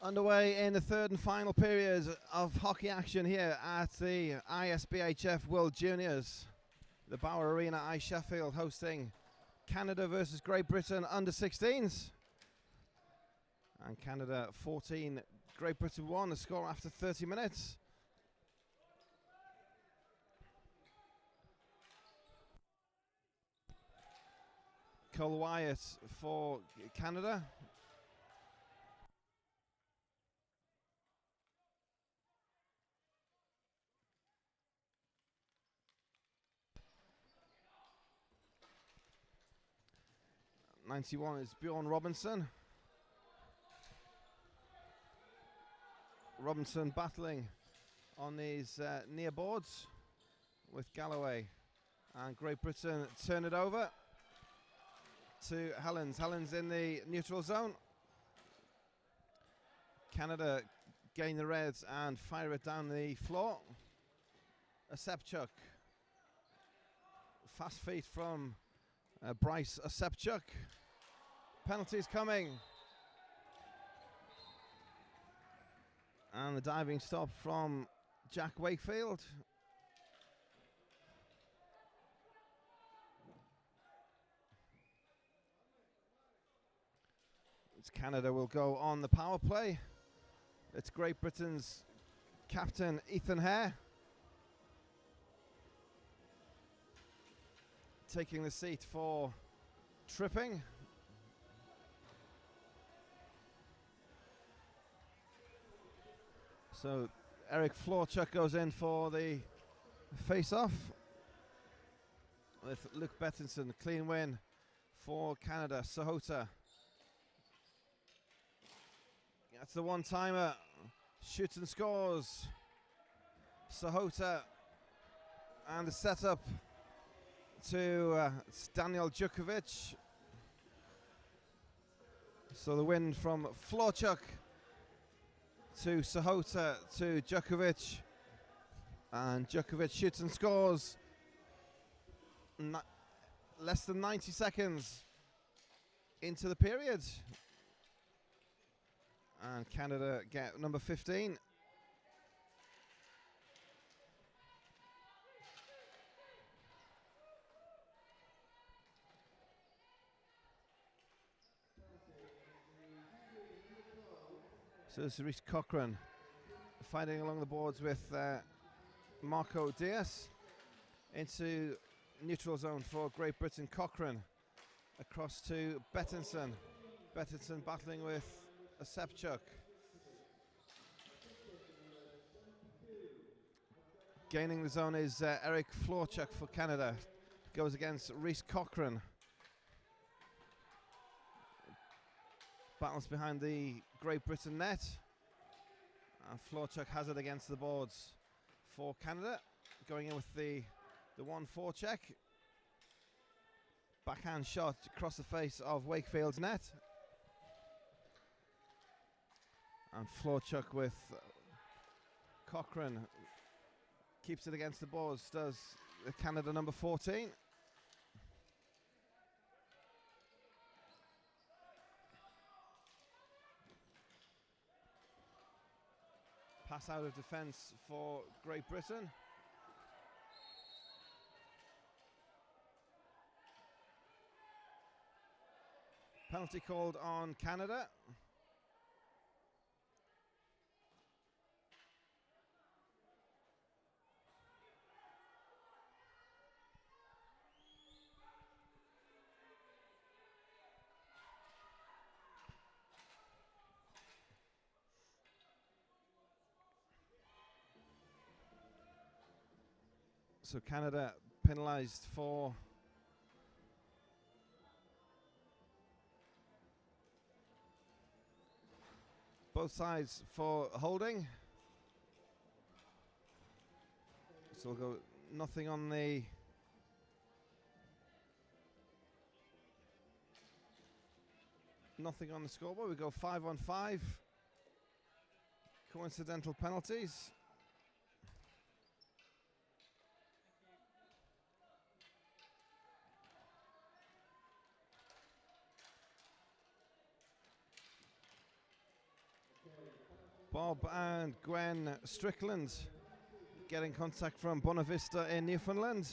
Underway in the third and final period of hockey action here at the ISBHF World Juniors. The Bauer Arena, Sheffield, hosting Canada versus Great Britain under 16s. And Canada 14, Great Britain 1, the score after 30 minutes. Cole Wyatt for Canada. '91 is Bjorn Robinson. Robinson battling on these near boards with Galloway. And Great Britain turn it over to Helens. Helens in the neutral zone. Canada gain the reds and fire it down the floor. Osepchuk. Fast feet from Bryce Osepchuk. Penalties coming. And the diving stop from Jack Wakefield. It's Canada will go on the power play. It's Great Britain's captain Ethan Hare taking the seat for tripping. So Eric Florchuk goes in for the face-off with Luke Bettinson. Clean win for Canada. Sahota. That's the one-timer. Shoots and scores. Sahota. And the setup to Daniel Djukovic. So the win from Florchuk to Sahota to Djukovic, and Djukovic shoots and scores. Less than 90 seconds into the period, and Canada get number 15. So it's Reece Cochran fighting along the boards with Marco Diaz into neutral zone for Great Britain. Cochran across to Bettinson. Bettinson battling with Osepchuk. Gaining the zone is Eric Florchuk for Canada. Goes against Reece Cochran. Battles behind the Great Britain net. And Florchuk has it against the boards for Canada. Going in with the 1-4 check. Backhand shot across the face of Wakefield's net. And Florchuk with Cochran. Keeps it against the boards, does Canada number 14. Pass out of defence for Great Britain. Penalty called on Canada. So Canada penalised for both sides for holding. So we'll go nothing on the scoreboard. We go 5-on-5. Coincidental penalties. Bob and Gwen Strickland get in contact from Bonavista in Newfoundland.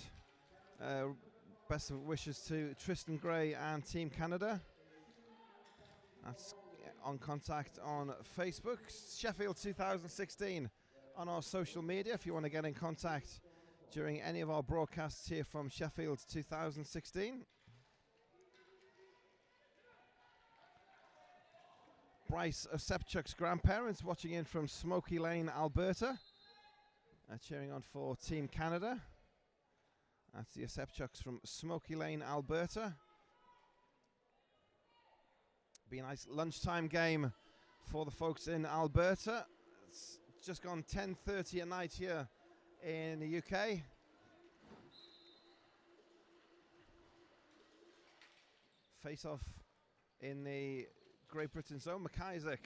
Best of wishes to Tristan Gray and Team Canada. That's on contact on Facebook. Sheffield 2016 on our social media if you want to get in contact during any of our broadcasts here from Sheffield 2016. Bryce Osepchuk's grandparents watching in from Smoky Lane, Alberta, cheering on for Team Canada. That's the Osepchuks from Smoky Lane, Alberta. Be a nice lunchtime game for the folks in Alberta. It's just gone 10:30 at night here in the UK. Face off in the Great Britain zone. McIsaac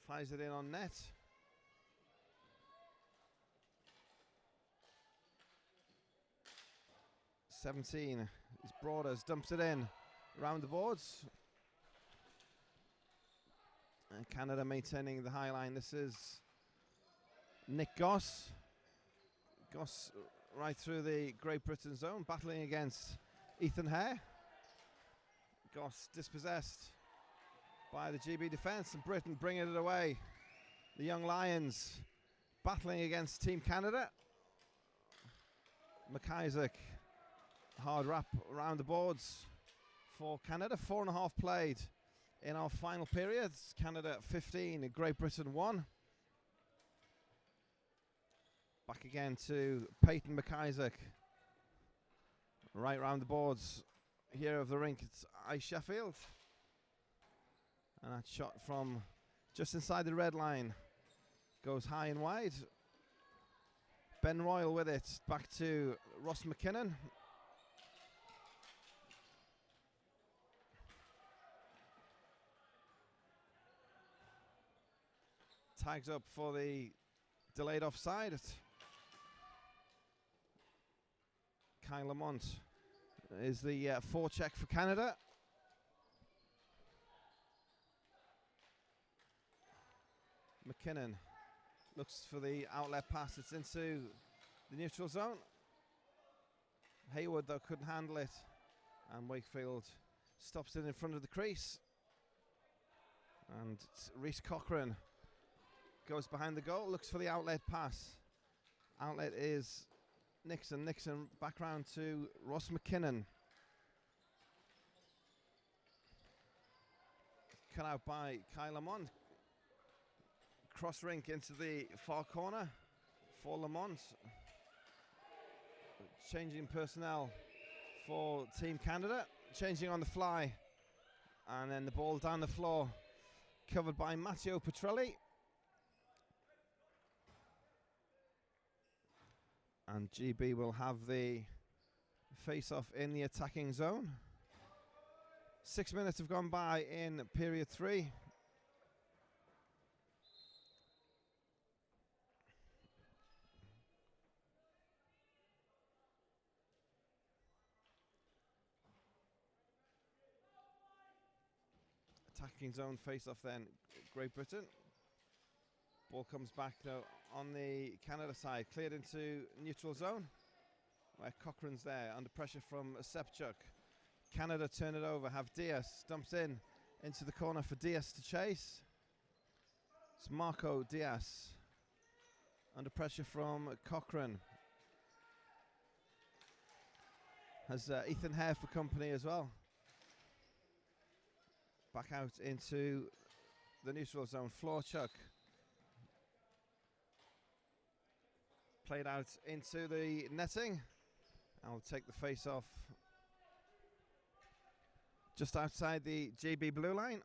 fires it in on net. '17 is Broaders, dumps it in around the boards. And Canada maintaining the high line. This is Nick Goss. Goss right through the Great Britain zone, battling against Ethan Hare. Goss dispossessed by the GB defence, and Britain bringing it away. The Young Lions battling against Team Canada. McIsaac, hard wrap around the boards for Canada. 4.5 played in our final period. Canada 15, Great Britain 1. Back again to Peyton McIsaac. Right round the boards here of the rink. It's Ice Sheffield. And that shot from just inside the red line goes high and wide. Ben Royal with it. Back to Ross McKinnon. Tags up for the delayed offside. Kyle Lamont is the forecheck for Canada. McKinnon looks for the outlet pass. It's into the neutral zone. Hayward, though, couldn't handle it. And Wakefield stops it in front of the crease. And Rhys Cochrane goes behind the goal, looks for the outlet pass. Outlet is Nixon. Nixon back round to Ross McKinnon. Cut out by Kyle Lamont. Cross rink into the far corner for Lamont. Changing personnel for Team Canada. Changing on the fly. And then the ball down the floor. Covered by Matteo Petrelli. And GB will have the face-off in the attacking zone. 6 minutes have gone by in period 3. Attacking zone face-off then, Great Britain. Ball comes back though on the Canada side, cleared into neutral zone, where Cochrane's there, under pressure from Osepchuk. Canada turn it over, have Diaz, dumps in into the corner for Diaz to chase. It's Marco Diaz, under pressure from Cochrane. Has Ethan Hare for company as well. Back out into the neutral zone, Florchuk. Played out into the netting. I'll take the face off just outside the GB blue line.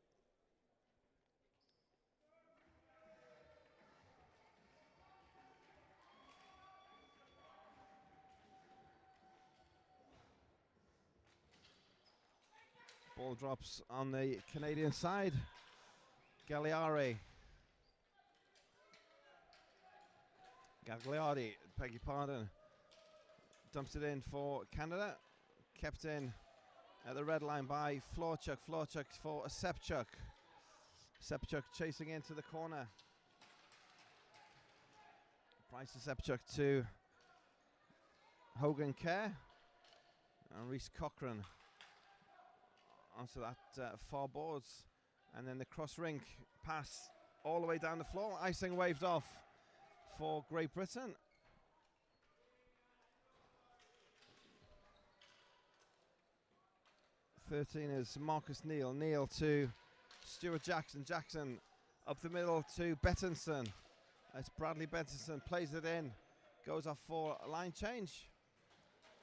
Ball drops on the Canadian side. Gagliardi, beg your pardon, dumps it in for Canada. Kept in at the red line by Florchuk. Florchuk for Osepchuk. Osepchuk chasing into the corner. Bryce Sepchuk to Hogan Kerr. And Rhys Cochran onto that far boards. And then the cross rink pass all the way down the floor. Icing waved off for Great Britain. '13 is Marcus Neal. Neal to Stuart Jackson. Jackson up the middle to Bettinson. It's Bradley Bettinson, plays it in, goes off for a line change.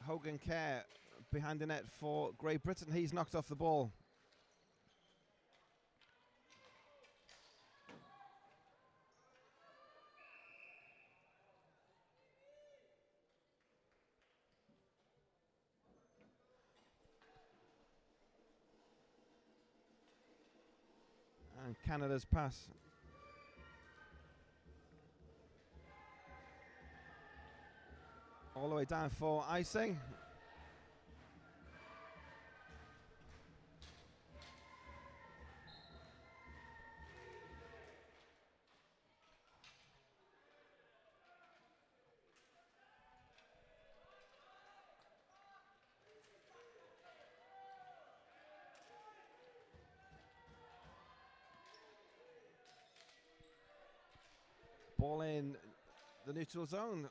Hogan Kerr behind the net for Great Britain. He's knocked off the ball. And Canada's pass. All the way down for icing. Ball in the neutral zone.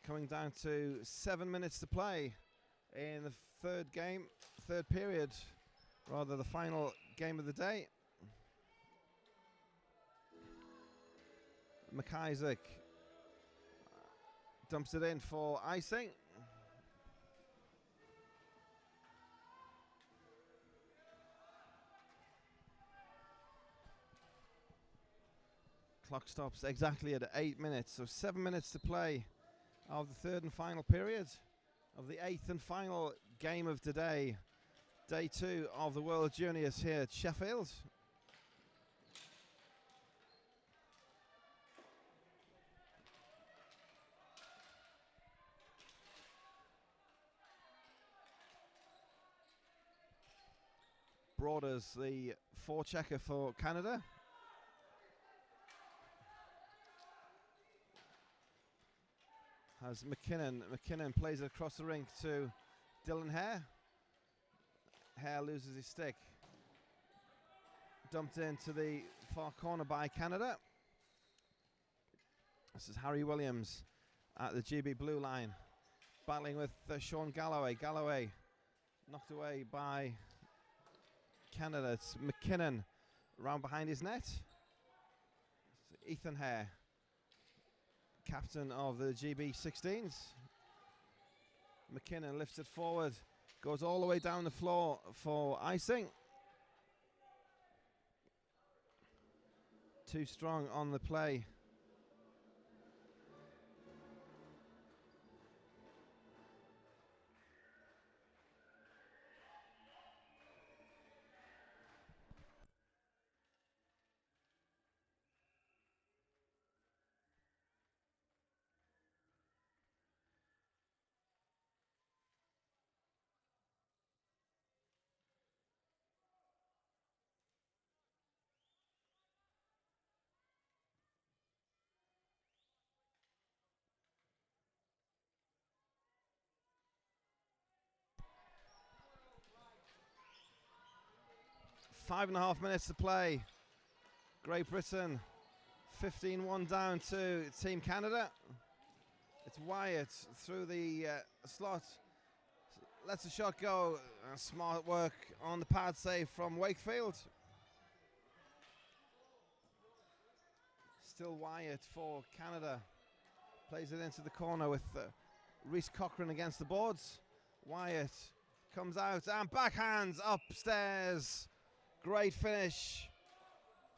Coming down to 7 minutes to play in the third period, rather the final game of the day. McIsaac dumps it in for icing. Clock stops exactly at 8 minutes, so 7 minutes to play of the third and final period of the eighth and final game of today. Day 2 of the World Juniors here at Sheffield. Broaders, the forechecker for Canada. Has McKinnon. McKinnon plays it across the rink to Dylan Hare. Hare loses his stick. Dumped into the far corner by Canada. This is Harry Williams at the GB blue line, battling with Sean Galloway. Galloway knocked away by Canada. It's McKinnon round behind his net. It's Ethan Hare, captain of the GB16s. McKinnon lifts it forward, goes all the way down the floor for icing. Too strong on the play. Five and a half minutes to play. Great Britain 15-1 down to Team Canada. It's Wyatt through the slot. Lets the shot go. Smart work on the pad save from Wakefield. Still Wyatt for Canada. Plays it into the corner with Rhys Cochran against the boards. Wyatt comes out and backhands upstairs. Great finish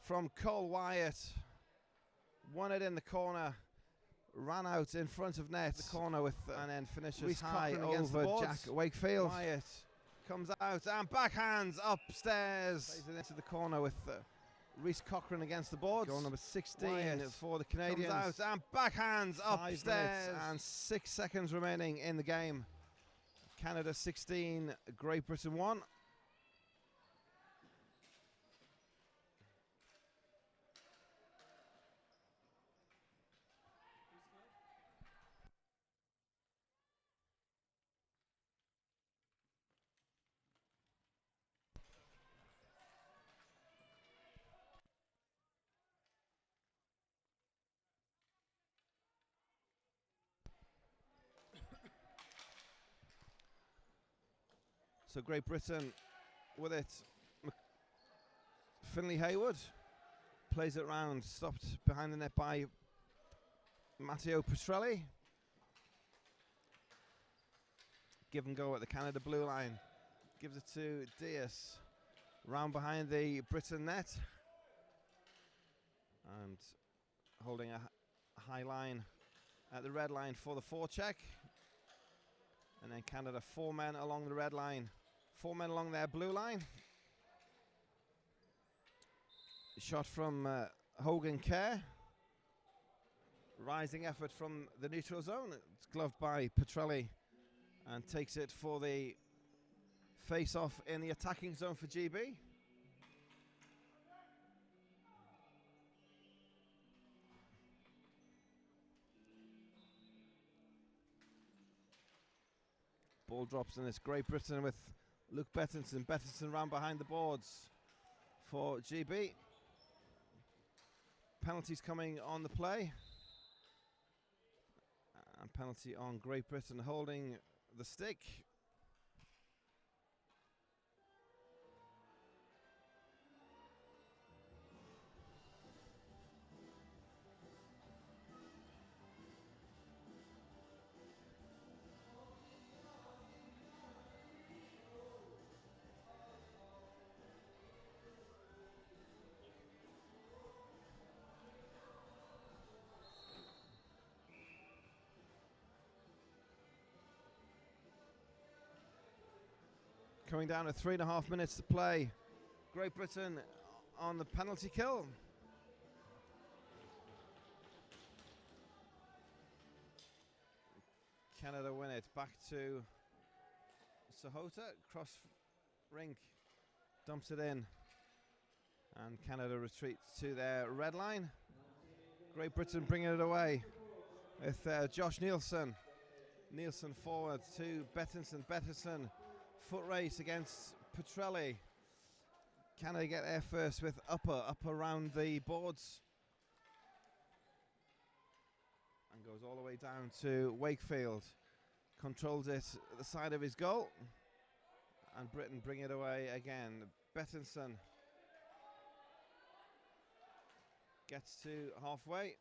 from Cole Wyatt. Won it in the corner. Ran out in front of net. The corner with and then finishes Rhys high over Jack Wakefield. Wyatt comes out and backhands upstairs. Plays it into the corner with Rhys Cochran against the boards. Goal number 16 Wyatt for the Canadians. Comes out and backhands upstairs. And 6 seconds remaining in the game. Canada 16, Great Britain 1. So Great Britain with it. Finley Haywood plays it round, stopped behind the net by Matteo Petrelli. Give and go at the Canada blue line. Gives it to Diaz. Round behind the Britain net. And holding a high line at the red line for the forecheck. And then Canada, 4 men along the red line. 4 men along their blue line. Shot from Hogan Kerr. Rising effort from the neutral zone. It's gloved by Petrelli and takes it for the face-off in the attacking zone for GB. Ball drops and it's Great Britain with Luke Bettinson. Bettinson round behind the boards for GB. Penalties coming on the play. And penalty on Great Britain holding the stick. Coming down to 3.5 minutes to play. Great Britain on the penalty kill. Canada win it. Back to Sahota. Cross rink. Dumps it in. And Canada retreats to their red line. Great Britain bringing it away with Josh Nielsen. Nielsen forward to Bettinson. Bettinson. Foot race against Petrelli. Canada get there first with up around the boards. And goes all the way down to Wakefield. Controls it at the side of his goal. And Britain bring it away again. Bettinson gets to halfway.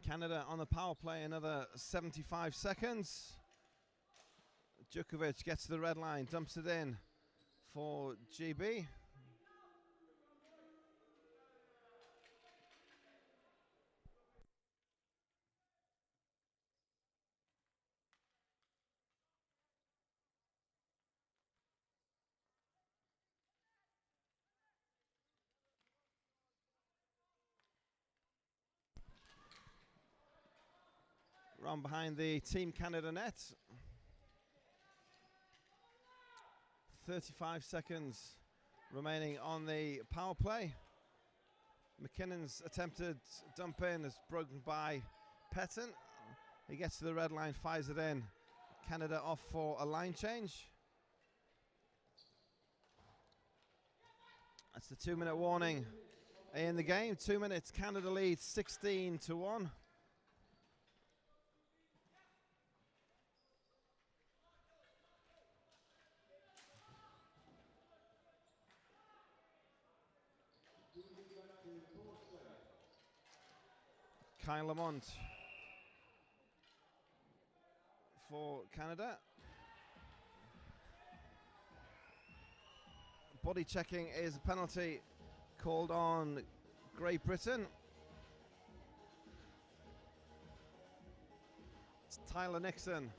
Canada on the power play, another 75 seconds. Djukovic gets to the red line, dumps it in for GB. Round behind the Team Canada net. 35 seconds remaining on the power play. McKinnon's attempted dump in is broken by Petton. He gets to the red line, fires it in. Canada off for a line change. That's the 2-minute warning in the game. 2 minutes, Canada leads 16-1. Kyle Lamont for Canada. Body checking is a penalty called on Great Britain. It's Tyler Nixon.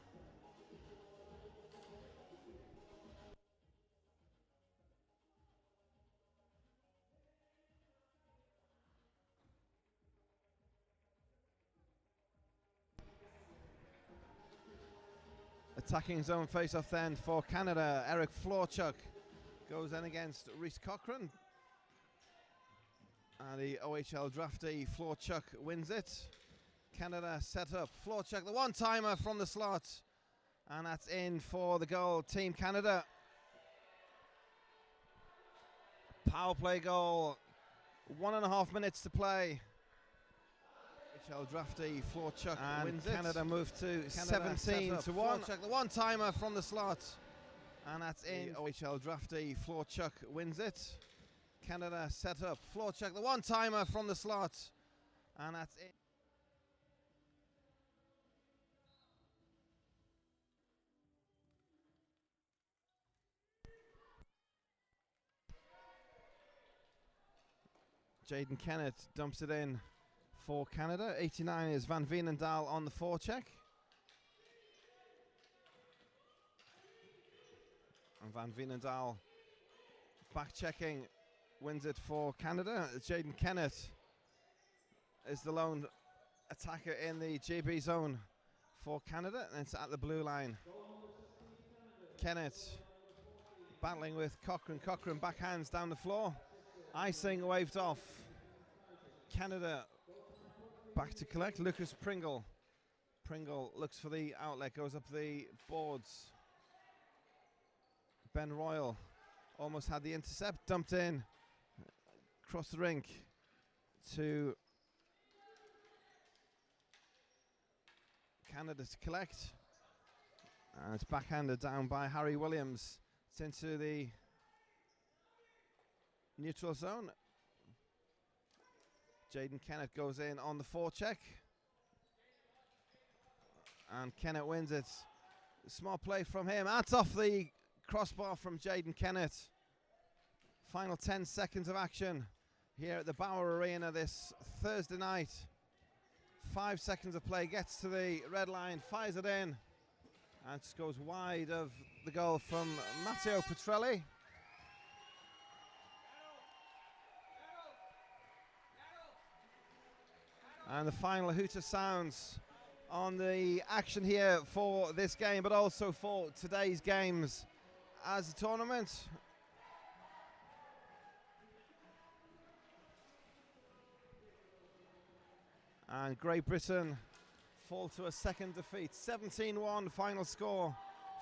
Attacking zone face-off then for Canada. Eric Florchuk goes in against Rhys Cochran. And the OHL draftee Florchuk wins it. Canada set up. Florchuk, the one-timer from the slot. And that's in for the goal, Team Canada. Power play goal. 1.5 minutes to play. OHL draftee Florchuk wins it. Canada move to 17-1. Florchuk, the one-timer from the slot. And that's in. The OHL draftee Florchuk wins it. Canada set up. Florchuk, the one-timer from the slot. And that's in. Jaden Kennett dumps it in for Canada. 89 is Van Veenendaal on the forecheck. And Van Veenendaal back checking, wins it for Canada. Jaden Kennett is the lone attacker in the GB zone for Canada, and it's at the blue line. Kennett battling with Cochran. Cochran backhands down the floor. Icing waved off. Canada back to collect. Lucas Pringle. Pringle looks for the outlet, goes up the boards. Ben Royal almost had the intercept, dumped in, across the rink to Canada to collect. And it's backhanded down by Harry Williams. It's into the neutral zone. Jaden Kennett goes in on the forecheck. And Kennett wins it. Small play from him. That's off the crossbar from Jaden Kennett. Final 10 seconds of action here at the Bauer Arena this Thursday night. 5 seconds of play, gets to the red line, fires it in, and just goes wide of the goal from Matteo Petrelli. And the final hooter sounds on the action here for this game, but also for today's games as a tournament. And Great Britain fall to a second defeat. 17-1 final score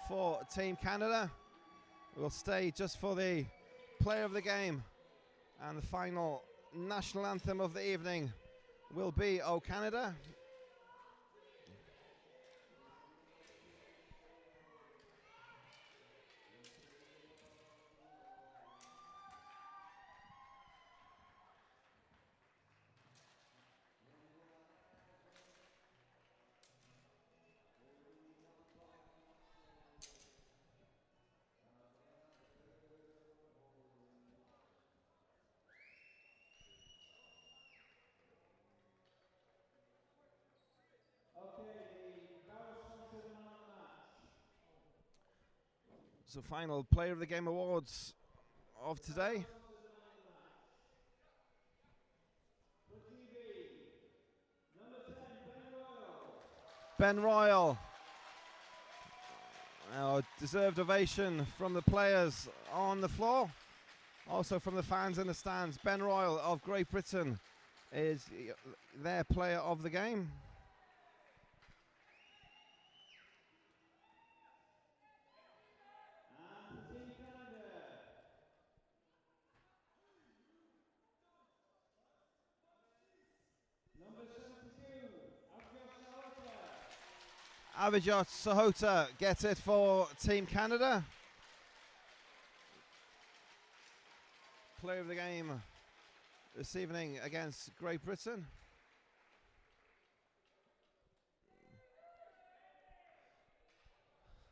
for Team Canada. We'll stay just for the player of the game, and the final national anthem of the evening will be O Canada. So final player of the game awards of today. Ben Royal. Deserved ovation from the players on the floor, also from the fans in the stands. Ben Royal of Great Britain is their player of the game. Avijot Sahota gets it for Team Canada. Player of the game this evening against Great Britain.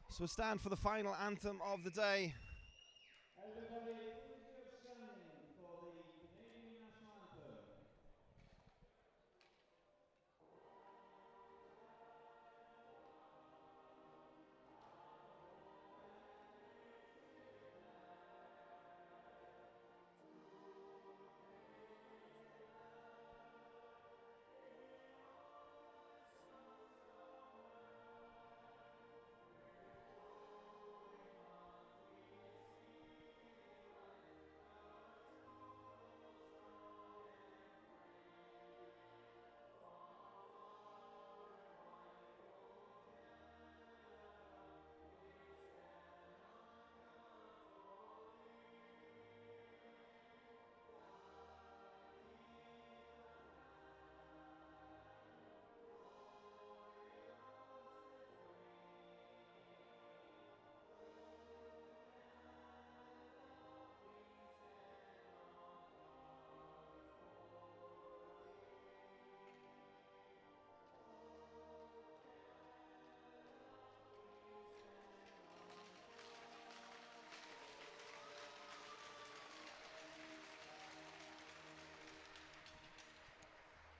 So we'll stand for the final anthem of the day.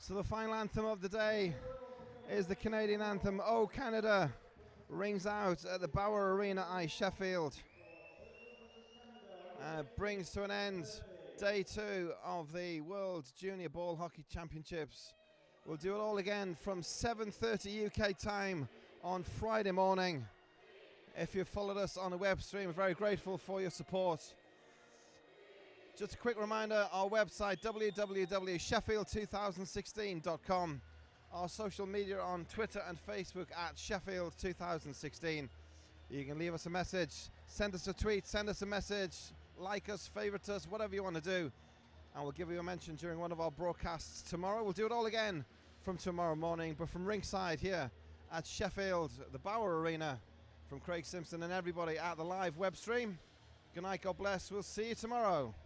So the final anthem of the day is the Canadian anthem, "Oh Canada," rings out at the Bauer Arena, Sheffield. Brings to an end day 2 of the World Junior Ball Hockey Championships. We'll do it all again from 7:30 UK time on Friday morning. If you've followed us on the web stream, we're very grateful for your support. Just a quick reminder, our website, www.sheffield2016.com. Our social media on Twitter and Facebook at Sheffield2016. You can leave us a message, send us a tweet, send us a message, like us, favourite us, whatever you want to do. And we'll give you a mention during one of our broadcasts tomorrow. We'll do it all again from tomorrow morning, but from ringside here at Sheffield, the Bauer Arena, from Craig Simpson and everybody at the live web stream. Good night, God bless. We'll see you tomorrow.